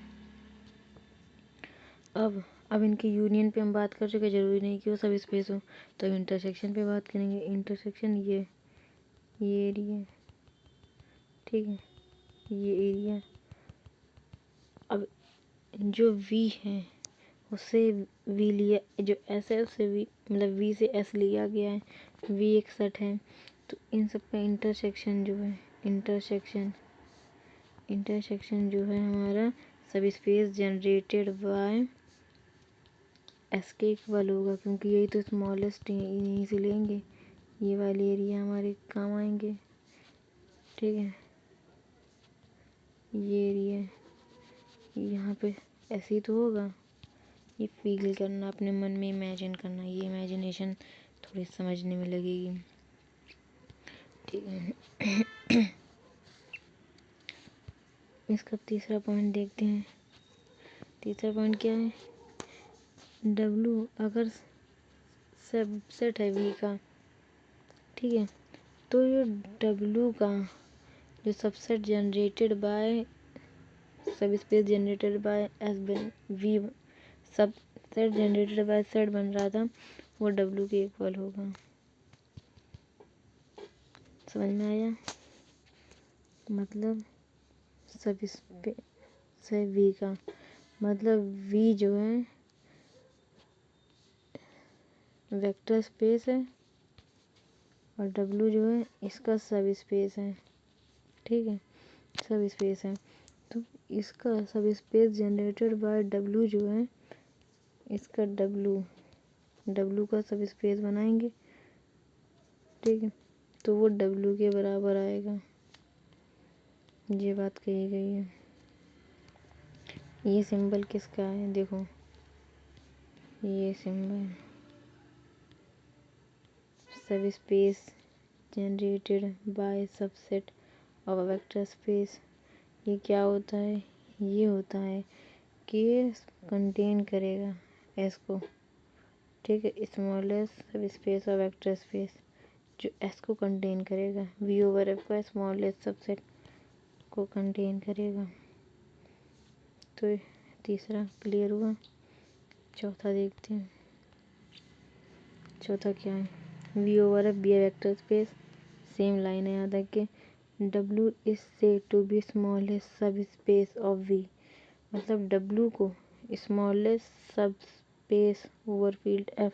अब इनके यूनियन पे हम बात कर चुके, ज़रूरी नहीं कि वो सब स्पेस हो। तो इंटरसेक्शन पे बात करेंगे। इंटरसेक्शन ये एरिया, ठीक है, ये एरिया। अब जो वी है उससे वी लिया, जो एस है उससे वी मतलब वी से एस लिया गया है। वी एक सेट है, तो इन सब का इंटरसेक्शन जो है, इंटरसेक्शन जो है हमारा सब स्पेस जनरेटेड बाय एस के इक्वल होगा, क्योंकि यही तो स्मॉलेस्ट यहीं से लेंगे, ये वाली एरिया हमारे काम आएंगे। ठीक है, ये एरिया यहाँ पे ऐसे ही तो होगा। ये फील करना, अपने मन में इमेजिन करना, ये इमेजिनेशन थोड़ी समझने में लगेगी। ठीक है, इसका तीसरा पॉइंट देखते हैं। तीसरा पॉइंट क्या है, W अगर सबसेट है V का, ठीक है, तो ये W का जो subset generated by sub space generated by S बन V subset generated by set बन रहा था, वो W के इक्वल होगा। समझ में आया। मतलब सब स्पेस है V का, मतलब V जो है वेक्टर स्पेस है और W जो है इसका सब स्पेस है। ठीक है, सब स्पेस है, तो इसका सब स्पेस जनरेटेड बाय W जो है, इसका W का सब स्पेस बनाएंगे। ठीक है, तो वो W के बराबर आएगा। ये बात कही गई है। ये सिंबल किसका है, देखो ये सिंबल सब space generated by subset of vector space. ये क्या होता है, ये होता है कि कंटेन करेगा एस को। ठीक है, स्मॉलेस्ट सब स्पेस और वेक्टर स्पेस जो एस को कंटेन करेगा, वी ओवर एफ का स्मॉलेस्ट सबसेट को कंटेन करेगा। तो तीसरा क्लियर हुआ। चौथा देखते हैं। चौथा क्या है, V over F B vector space, same line है यहाँ तक के। W is said to be smallest sub space of V, मतलब W को smallest sub space over field F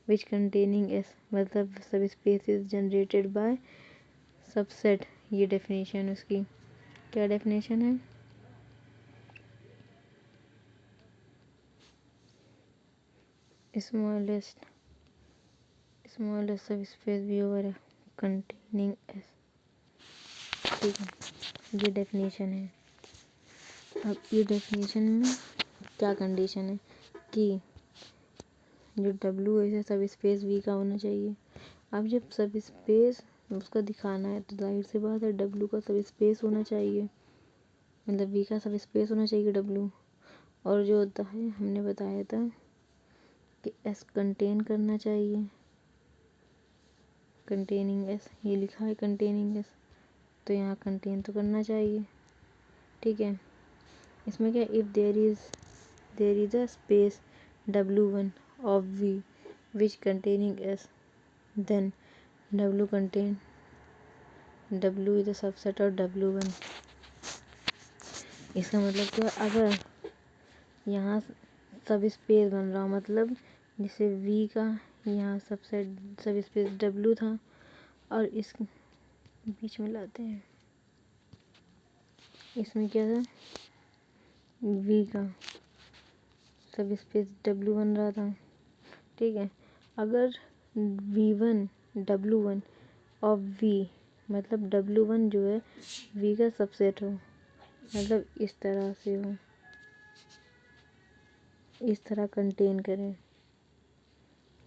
which containing S, मतलब sub space is generated by subset. ये डेफिनेशन उसकी क्या डेफिनेशन है, smallest sub space V over containing S. ठीक है, ये डेफिनेशन है। अब ये डेफिनेशन में क्या कंडीशन है कि जो डब्ल्यू है सब स्पेस वी का होना चाहिए। अब जब सब स्पेस उसका दिखाना है तो जाहिर सी बात है डब्ल्यू का सब स्पेस होना चाहिए, मतलब वी का सब स्पेस होना चाहिए डब्ल्यू। और जो होता है हमने बताया था कि एस कंटेन करना चाहिए, कंटेनिंग एस, ये लिखा है कंटेनिंग एस, तो यहाँ कंटेन तो करना चाहिए। ठीक है, इसमें क्या, if there is a space W1 of V which containing S, then W is a subset of W1। इसका मतलब क्या, अगर यहाँ सब स्पेस बन रहा मतलब जैसे V का यहाँ सबसेट सब स्पेस W था और इस बीच में लाते हैं, इसमें क्या था, V का सब स्पेस W बन रहा था। ठीक है, अगर V1 W1 और V मतलब W1 जो है V का सबसेट हो, मतलब इस तरह से हो, इस तरह कंटेन करें।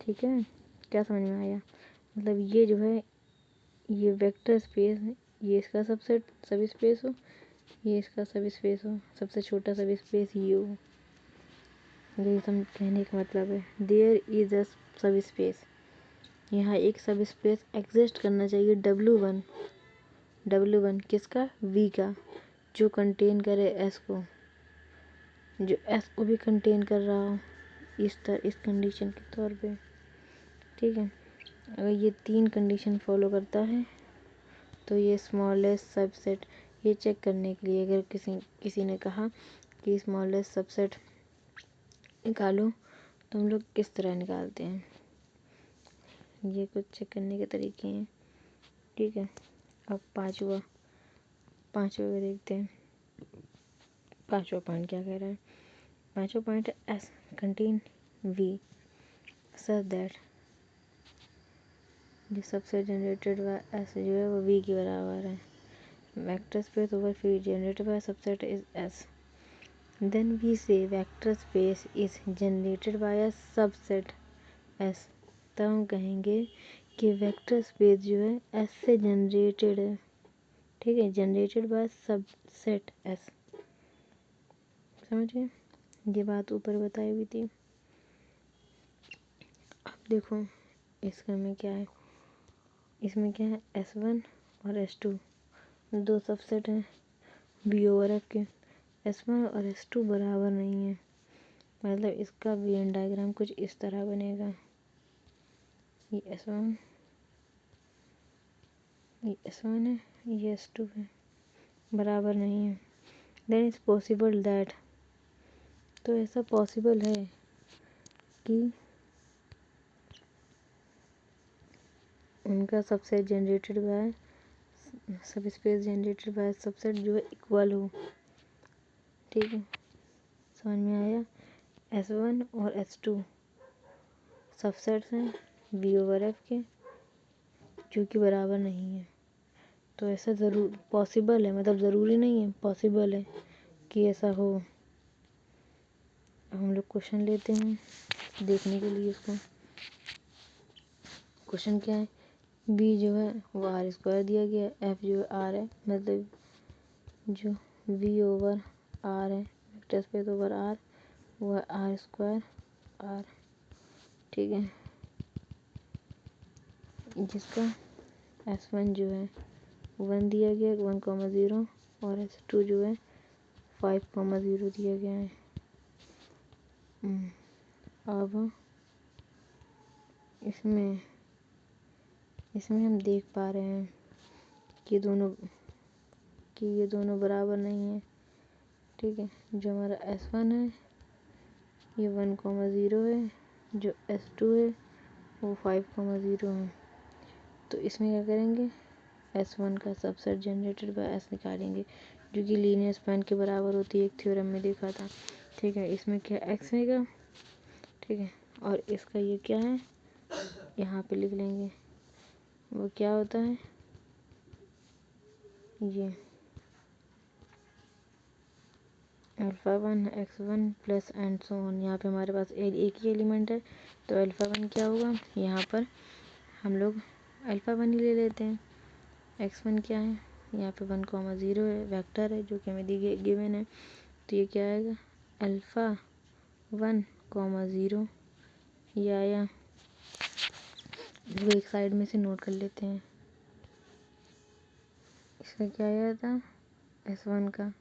ठीक है, क्या समझ में आया, मतलब ये जो है ये वेक्टर स्पेस है, ये इसका सबसेट सब स्पेस हो, ये इसका सब स्पेस हो, सबसे छोटा सब स्पेस ये हो। यही सब कहने का मतलब है। देयर इज अ सब स्पेस, यहाँ एक सब स्पेस एग्जिस्ट करना चाहिए W1 किसका, V का, जो कंटेन करे S को, जो S को भी कंटेन कर रहा हो इस कंडीशन के तौर पे। ठीक है, अगर ये 3 कंडीशन फॉलो करता है तो ये स्मॉलेस्ट सबसेट, ये चेक करने के लिए अगर किसी ने कहा कि स्मॉलेस्ट सबसेट निकालो तो हम लोग किस तरह निकालते हैं, ये कुछ चेक करने के तरीके हैं। ठीक है, अब पांचवा को देखते हैं। पांचवा पॉइंट क्या कह रहा है, पांचवा पॉइंट है S contain V such that जो सबसे जनरेटेड बाय एस जो है वो वी के बराबर है। Vector space over field generated by subset is S, then V से vector space is generated by a subset S. तब हम कहेंगे कि वेक्टर स्पेस जो है एस से जनरेटेड है। ठीक है, जनरेटेड बाय सबसेट एस, समझिए, ये बात ऊपर बताई हुई थी। अब देखो इसका में क्या है, इसमें क्या है S1 और S2 दो सबसेट हैं V ओवर F के। S1 और S2 बराबर नहीं है, मतलब इसका वेन डायग्राम कुछ इस तरह बनेगा, ये S1 है, ये S2 है, बराबर नहीं है। देन इट्स पॉसिबल दैट, तो ऐसा पॉसिबल है कि उनका subset generated by sub space generated by subset जो है इक्वल हो। ठीक है, समझ में आया। S1 और S2 सबसेट्स हैं V ओवर F के जो कि बराबर नहीं है, तो ऐसा ज़रूर पॉसिबल है, मतलब ज़रूरी नहीं है, पॉसिबल है कि ऐसा हो। हम लोग क्वेश्चन लेते हैं देखने के लिए इसको। क्वेश्चन क्या है, बी जो है वो R² दिया गया है, F जो है R है, मतलब जो V ओवर R है वेक्टर स्पेस ओवर R वो है R² R। ठीक है, जिसका S1 जो है 1 दिया गया है 1,0 और S2 जो है 5,0 दिया गया है। अब इसमें हम देख पा रहे हैं कि ये दोनों बराबर नहीं है। ठीक है, जो हमारा S1 है ये 1,0 है, जो S2 है वो 5,0 है। तो इसमें क्या करेंगे, S1 का सबसेट जनरेटेड बाय S निकालेंगे जो कि लीनियर स्पैन के बराबर होती है, एक थ्योरम में देखा था। ठीक है, इसमें क्या X रहेगा, ठीक है, और इसका ये क्या है, यहाँ पे लिख लेंगे। वो क्या होता है, ये α1 x1 plus and so on. यहाँ पे हमारे पास एक ही एलिमेंट है, तो α1 क्या होगा, यहाँ पर हम लोग α1 ही ले लेते हैं। x1 क्या है, यहाँ पे 1,0 है, वेक्टर है जो कि हमें दी गिवन है। तो ये क्या आएगा, α1,0 ये आया। वो एक साइड में से नोट कर लेते हैं। इसका क्या आया था, S1 का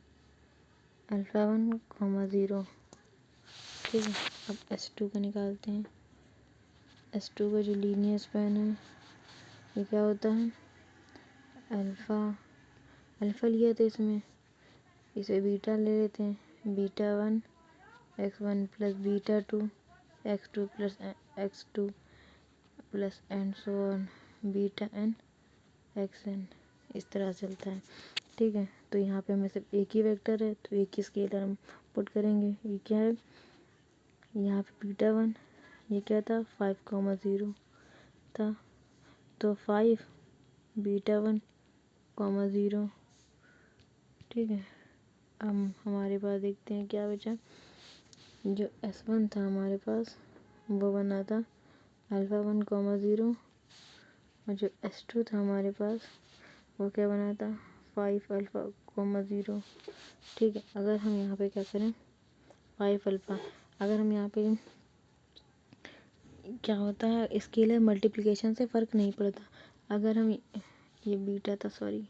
α1,0। ठीक है, अब S2 का निकालते हैं। S2 का जो लीनियर स्पैन है ये क्या होता है, अल्फ़ा लिया तो इसमें इसे बीटा ले लेते हैं। β1 x1 plus β2 x2 plus x2 plus and so on βn xn, इस तरह चलता है। ठीक है, तो यहाँ पे हमें सिर्फ एक ही वेक्टर है, तो एक ही स्केलर हम पुट करेंगे। ये क्या है, यहाँ पे β1 ये क्या था, 5,0 था, तो 5 β1,0। ठीक है, अब हमारे पास देखते हैं क्या बचा। जो S1 था हमारे पास वो बना था α1,0, और जो S2 था हमारे पास वो क्या बना था, 5α,0। ठीक है, अगर हम यहाँ पे क्या करें, 5α, अगर हम यहाँ पे क्या होता है, स्केलर मल्टीप्लिकेशन से फ़र्क नहीं पड़ता। अगर हम ये बीटा था, सॉरी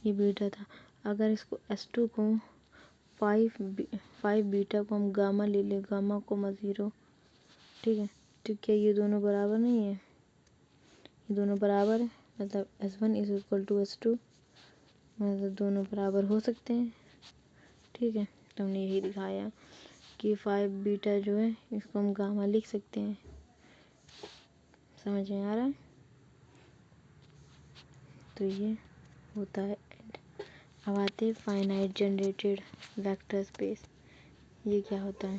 ये बीटा था, अगर इसको S2 को 5 बीटा को हम गामा ले लें, γ,0। ठीक है, तो क्या ये दोनों बराबर नहीं है, ये दोनों बराबर है, मतलब S1 is equal to S2, मतलब दोनों बराबर हो सकते हैं। ठीक है, तो हमने यही दिखाया कि 5 बीटा जो है इसको हम गामा लिख सकते हैं। समझ में आ रहा है, तो ये होता है एंड। अब आते हैं फाइनाइट जनरेटेड वेक्टर स्पेस। ये क्या होता है,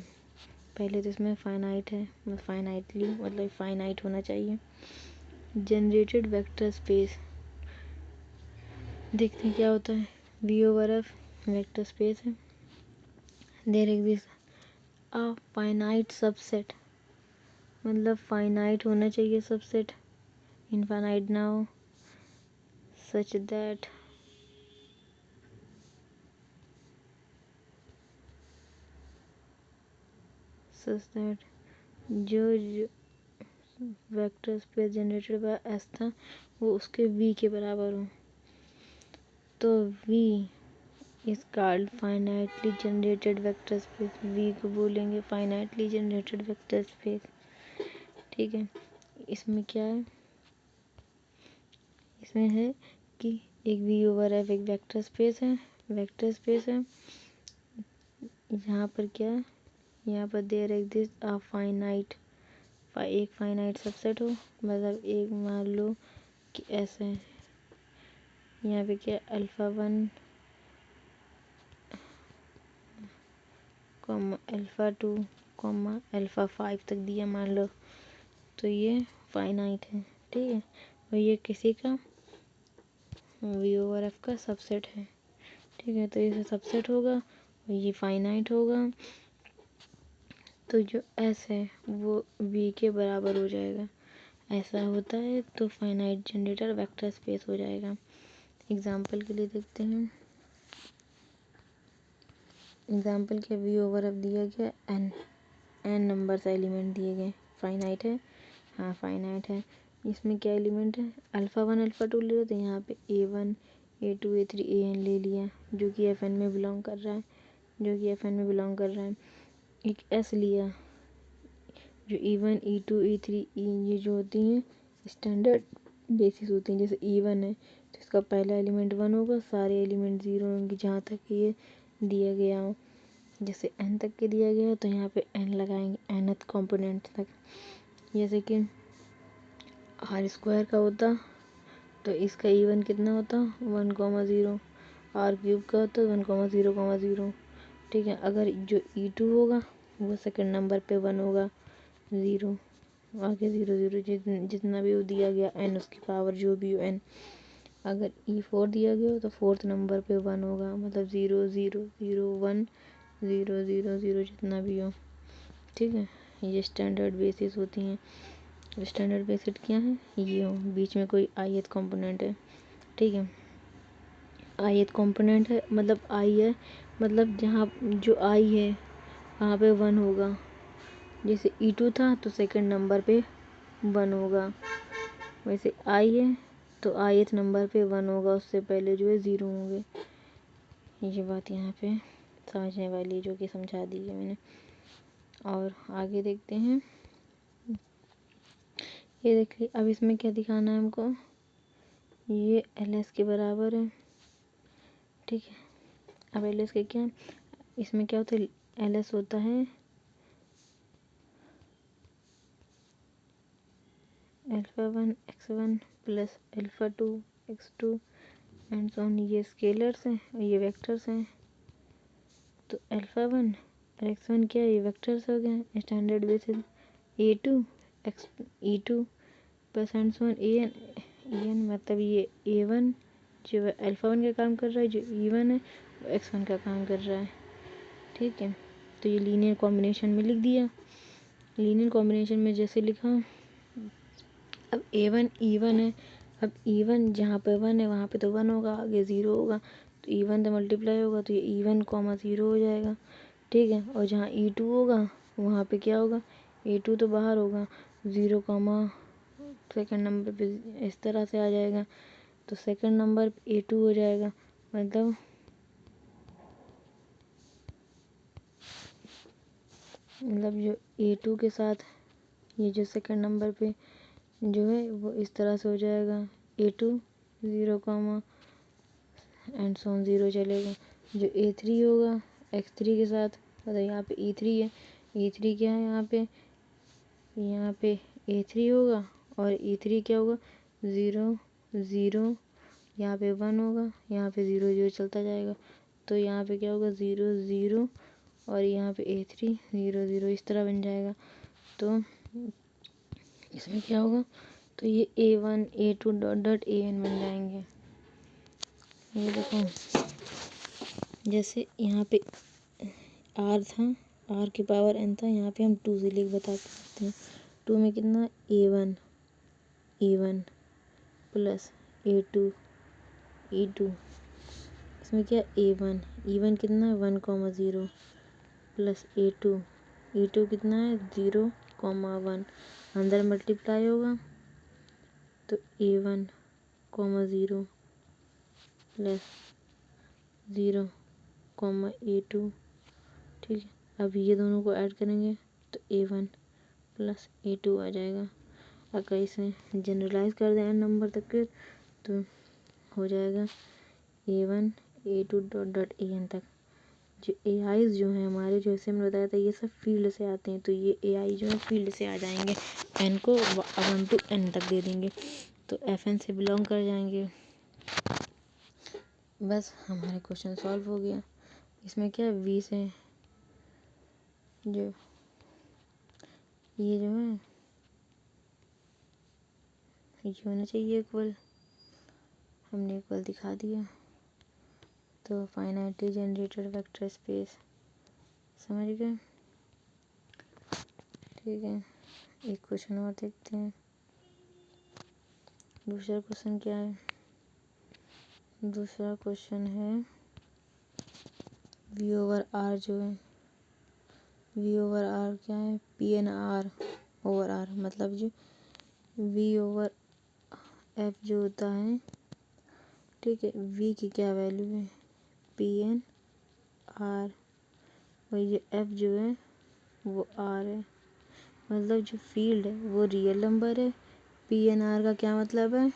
पहले तो इसमें फाइनाइट है, मतलब फाइनाइटली मतलब फाइनाइट होना चाहिए। जनरेटेड वेक्टर स्पेस देखते हैं क्या होता है। V/F वेक्टर स्पेस है, there exist a finite subset, मतलब फाइनाइट होना चाहिए सबसेट, इनफाइनाइट ना हो, सच दैट जो vector space generated by S था वो उसके V के बराबर हो। तो V is called finitely generated vector space. V को बोलेंगे फाइनाइटली जनरेटेड वेक्टर स्पेस। ठीक है, इसमें क्या है, इसमें है कि एक V/F एक वेक्टर स्पेस है, वेक्टर स्पेस है। यहाँ पर क्या है, यहाँ पर देयर एग्जिस्ट अ फाइनाइट, एक फाइनाइट सबसेट हो, मतलब एक मान लो कि ऐसे है। यहाँ पे क्या α1, α2, α5 तक दिया मान लो, तो ये फाइनाइट है। ठीक है, और ये किसी का V/F का सबसेट है। ठीक है, तो ये सबसेट होगा और ये फाइनाइट होगा, तो जो S है वो V के बराबर हो जाएगा। ऐसा होता है तो फाइनाइट जनरेटर वेक्टर स्पेस हो जाएगा। एग्जाम्पल के लिए देखते हैं, एग्जाम्पल के V/F दिया गया n नंबर से एलिमेंट दिए गए, फाइनाइट है, हाँ फाइनाइट है। इसमें क्या एलिमेंट है, α1 α2 ले रहे, तो यहाँ पे A1 A2 A3 AN ले लिया, जो कि FN में बिलोंग कर रहा है, जो कि FN में बिलोंग कर रहा है। एक S लिया, जो E1 E2 E3 ये जो होती हैं स्टैंडर्ड बेसिस होती हैं। जैसे E1 है तो इसका पहला एलिमेंट 1 होगा, सारे एलिमेंट 0 होंगे जहाँ तक ये दिया गया हो। जैसे n तक के दिया गया है तो यहाँ पे n लगाएंगे, nth कंपोनेंट तक। जैसे कि R² का होता तो इसका E1 कितना होता, 1,0। R³ का होता 1,0,0। ठीक है, अगर जो E2 होगा वो सेकंड नंबर पे 1 होगा, ज़ीरो, आगे ज़ीरो ज़ीरो, जितना भी वो दिया गया n उसकी पावर जो भी हो n। अगर E4 दिया गया हो तो फोर्थ नंबर पे 1 होगा, मतलब 0 0 0 1 0 0 0 जितना भी हो। ठीक है, ये स्टैंडर्ड बेसिस होती हैं। स्टैंडर्ड बेसिस क्या है, ये हो बीच में कोई ith कंपोनेंट है। ठीक है, ith कंपोनेंट है मतलब I है, मतलब जहाँ जो I है वहाँ पे 1 होगा। जैसे E2 था तो सेकंड नंबर पे 1 होगा, वैसे I है तो ith नंबर पे 1 होगा, उससे पहले जो है 0 होंगे। ये बात यहाँ पे समझने वाली जो कि समझा दी है मैंने। और आगे देखते हैं, ये देखिए अब इसमें क्या दिखाना है हमको, ये ls के बराबर है। ठीक है, अब ls के क्या है, इसमें क्या होता है, ls होता है α1 x1 plus α2 x2 and so on. ये स्केलर्स हैं और ये वेक्टर्स हैं। तो α1 और x1 क्या है, ये वेक्टर्स हो गए। Standard basis a2 x e2 plus and so on an मतलब ये a1 जो है α1 का काम कर रहा है, जो e1 है वो x1 का काम कर रहा है। ठीक है, तो ये लीनियर कॉम्बिनेशन में लिख दिया। लीनियर कॉम्बिनेशन में जैसे लिखा, अब a1 e1 है, अब e1 जहाँ पे 1 है वहाँ पे तो 1 होगा, आगे 0 होगा, तो e1 तो मल्टीप्लाई होगा तो ये e1 कॉमा 0 हो जाएगा। ठीक है, और जहाँ e2 होगा वहाँ पे क्या होगा, a2 तो बाहर होगा, 0 कॉमा सेकंड नंबर पे इस तरह से आ जाएगा, तो सेकंड नंबर पे a2 हो जाएगा। मतलब जो a2 के साथ ये जो सेकंड नंबर पे जो है वो इस तरह से हो जाएगा, a2 0 comma and so on 0 चलेगा। जो a3 होगा x3 के साथ, मतलब यहाँ पे e3 है, e3 क्या है यहाँ पे a3 होगा और e3 क्या होगा 0 0, यहाँ पे 1 होगा, यहाँ पे 0 0 चलता जाएगा, तो यहाँ पे क्या होगा 0 0 और यहाँ पे a3 0 0 इस तरह बन जाएगा। तो इसमें क्या होगा, तो ये a1 a2 dot dot an बन जाएंगे। ये देखो जैसे यहाँ पे r था, r की पावर n था, यहाँ पे हम 2 से लिख बता सकते हैं। 2 में कितना a1 e1 plus a2 e2, इसमें क्या a1 e1 कितना 1 कॉमा 0 प्लस a2 e2 कितना है 0 कॉमा 1, अंदर मल्टीप्लाई होगा तो a1 comma 0 plus 0 comma a2। ठीक है, अब ये दोनों को ऐड करेंगे तो a1 प्लस a2 आ जाएगा। अगर इसे जनरलाइज कर दें नंबर तक के तो हो जाएगा a1 a2 dot dot an तक। जो AIs जो हैं हमारे, जैसे हमने बताया था ये सब फील्ड से आते हैं, तो ये AI जो है फील्ड से आ जाएंगे, n को 1 to n तक दे देंगे तो FN से बिलोंग कर जाएंगे। बस हमारे क्वेश्चन सॉल्व हो गया। इसमें क्या V से जो ये जो है ये होना चाहिए इक्वल, हमने इक्वल दिखा दिया। तो फाइनाइटली जनरेटेड वेक्टर स्पेस समझ गए। ठीक है, एक क्वेश्चन और देखते हैं। दूसरा क्वेश्चन क्या है, दूसरा क्वेश्चन है V ओवर R जो है, V ओवर R क्या है PNR ओवर R, मतलब जो V ओवर F जो होता है, ठीक है, V की क्या वैल्यू है PNR, और ये F जो है वो R है, मतलब जो फील्ड है वो रियल नंबर है। PNR का क्या मतलब है,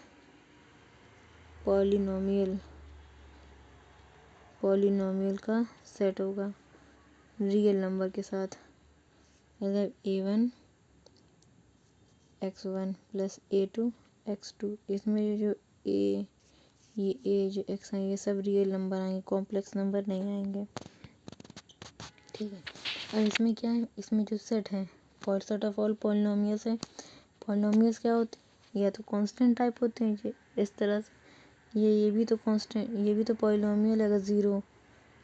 पॉलिनोमियल का सेट होगा रियल नंबर के साथ, मतलब a1 x1 plus a2 x2, इसमें जो ये जो x है ये सब रियल नंबर आएंगे, कॉम्प्लेक्स नंबर नहीं आएंगे। ठीक है, और इसमें क्या है, इसमें जो सेट है सेट ऑफ ऑल पॉलिनोमियल्स है। पॉलिनोमियल्स क्या होते हैं, या तो कांस्टेंट टाइप होते हैं ये इस तरह से, ये भी तो कांस्टेंट, ये भी तो पॉलिनोमियल है। अगर 0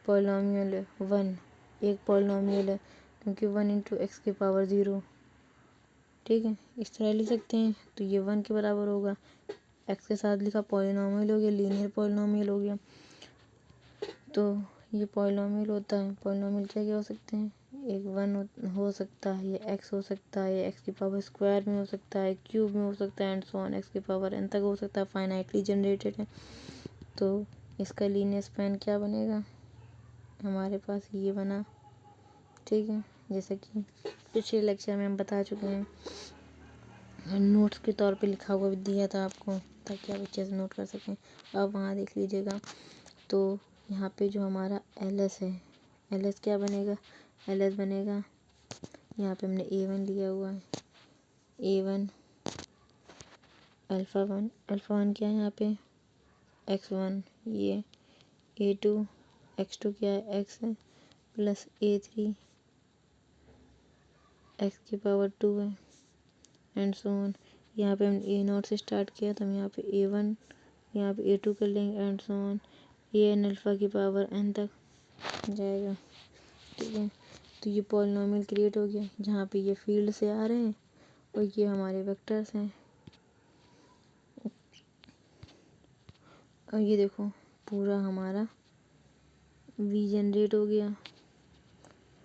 पॉलिनोमियल है, 1 एक पॉलिनोमियल है, क्योंकि 1 इंटू एक्स की पावर 0, ठीक है, इस तरह लिख सकते हैं। तो ये 1 के बराबर होगा, एक्स के साथ लिखा पॉलिनोमियल हो गया, लीनियर पॉलिनोमियल हो गया। तो ये पॉलिनोमियल होता है। पॉलिनोमियल क्या क्या हो सकते हैं, एक 1 हो सकता है, ये एक्स हो सकता है, ये एक्स की पावर स्क्वायर में हो सकता है, क्यूब में हो सकता है, एंड सो ऑन, एक्स की पावर n तक हो सकता है, फाइनाइटली जनरेटेड है। तो इसका लीनियर स्पैन क्या बनेगा, हमारे पास ये बना, ठीक है, जैसे कि पिछले लेक्चर में हम बता चुके हैं, नोट्स के तौर पे लिखा हुआ भी दिया था आपको, ताकि आप अच्छे से नोट कर सकें। अब वहाँ देख लीजिएगा। तो यहाँ पे जो हमारा एल एस है, एल एस क्या बनेगा, एल एस बनेगा, यहाँ पे हमने A1 लिया हुआ है, A1 अल्फ़ा 1 क्या है यहाँ पे x1, ये A2 x2 क्या है x है, प्लस A3 x की पावर 2 है, एंड सो ऑन। यहाँ पे हम A0 से स्टार्ट किया, तो हम यहाँ पे A1 यहाँ पे A2 कर लेंगे, and so on, an alpha की पावर n तक जाएगा, ठीक है। तो ये पॉलिनोमियल क्रिएट हो गया, जहाँ पे ये फील्ड से आ रहे हैं और ये हमारे वेक्टर्स हैं। और ये देखो पूरा हमारा v जनरेट हो गया,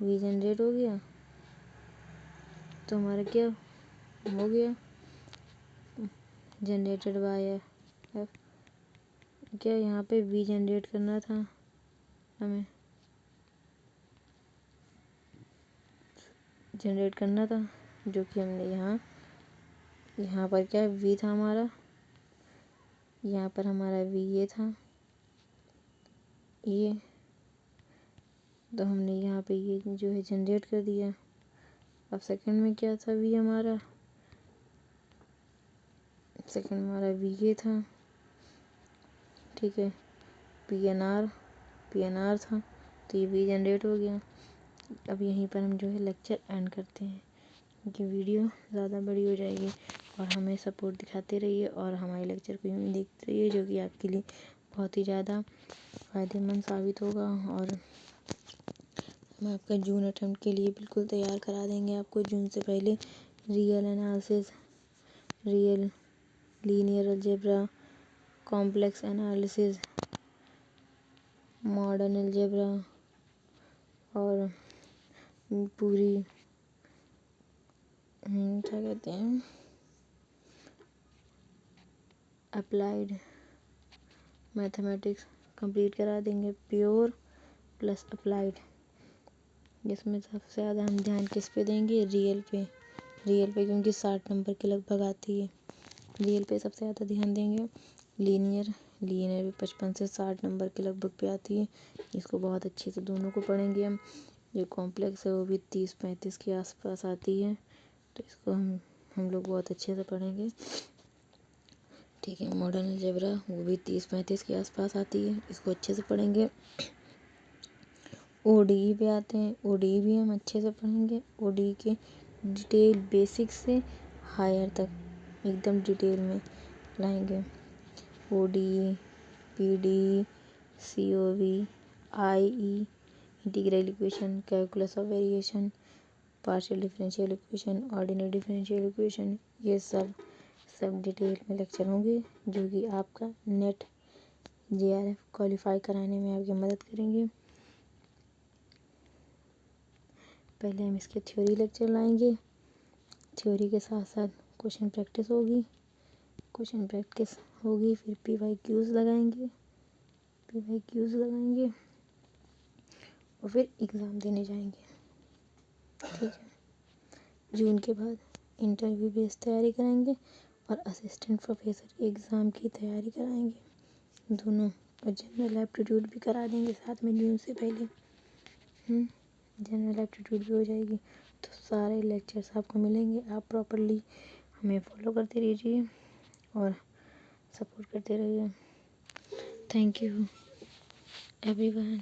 v जनरेट हो गया, तो हमारा क्या हो गया, जनरेटेड बाय एफ। क्या यहाँ पे v जनरेट करना था हमें, जनरेट करना था, जो कि हमने यहाँ पर क्या v था हमारा, यहाँ पर हमारा v ये था, ये तो हमने यहाँ पे ये जो है जनरेट कर दिया। अब सेकंड में क्या था v हमारा, सेकंड में हमारा v ये था, ठीक है, पी एन आर था, तो ये v जनरेट हो गया। अब यहीं पर हम जो है लेक्चर एंड करते हैं, क्योंकि वीडियो ज़्यादा बड़ी हो जाएगी। और हमें सपोर्ट दिखाते रहिए और हमारे लेक्चर को यूँ देखते रहिए, जो कि आपके लिए बहुत ही ज़्यादा फ़ायदेमंद साबित होगा। और हम आपका जून अटेम्प्ट के लिए बिल्कुल तैयार करा देंगे आपको। जून से पहले real analysis, real linear algebra, complex analysis, modern algebra और पूरी क्या कहते हैं अप्लाइड मैथमेटिक्स कंप्लीट करा देंगे, प्योर प्लस अप्लाइड। जिसमें सबसे ज़्यादा हम ध्यान किस पे देंगे, रियल पे, क्योंकि 60 नंबर के लगभग आती है, रियल पे सबसे ज़्यादा ध्यान देंगे। लीनियर भी 55 से 60 नंबर के लगभग पे आती है, इसको बहुत अच्छे से दोनों को पढ़ेंगे हम। जो कॉम्प्लेक्स है वो भी 30-35 के आसपास आती है, तो इसको हम लोग बहुत अच्छे से पढ़ेंगे, ठीक है। मॉडर्न अलजेब्रा वो भी 30-35 के आसपास आती है, इसको अच्छे से पढ़ेंगे। ओडीई पे आते हैं, ओडीई भी हम अच्छे से पढ़ेंगे। ओडीई के डिटेल बेसिक से हायर तक एकदम डिटेल में लाएंगे। ODE, PD, CoV, IE, integral equation, calculus of variation, partial differential equation, ordinary differential equation, ये सब डिटेल में लेक्चर होंगे, जो कि आपका नेट जेआरएफ क्वालिफाई कराने में आपकी मदद करेंगे। पहले हम इसके थ्योरी लेक्चर लाएंगे, थ्योरी के साथ साथ क्वेश्चन प्रैक्टिस होगी, फिर पीवाईक्यूज़ लगाएंगे, और फिर एग्ज़ाम देने जाएंगे, ठीक है। जून के बाद इंटरव्यू बेस्ड तैयारी कराएंगे और असिस्टेंट प्रोफेसर के एग्ज़ाम की तैयारी कराएंगे दोनों, और जनरल एप्टीट्यूड भी करा देंगे साथ में जून से पहले। जनरल एप्टीट्यूड भी हो जाएगी। तो सारे लेक्चर्स आपको मिलेंगे, आप प्रॉपरली हमें फॉलो करते रहिए और सपोर्ट करते रहिए। Thank you everyone.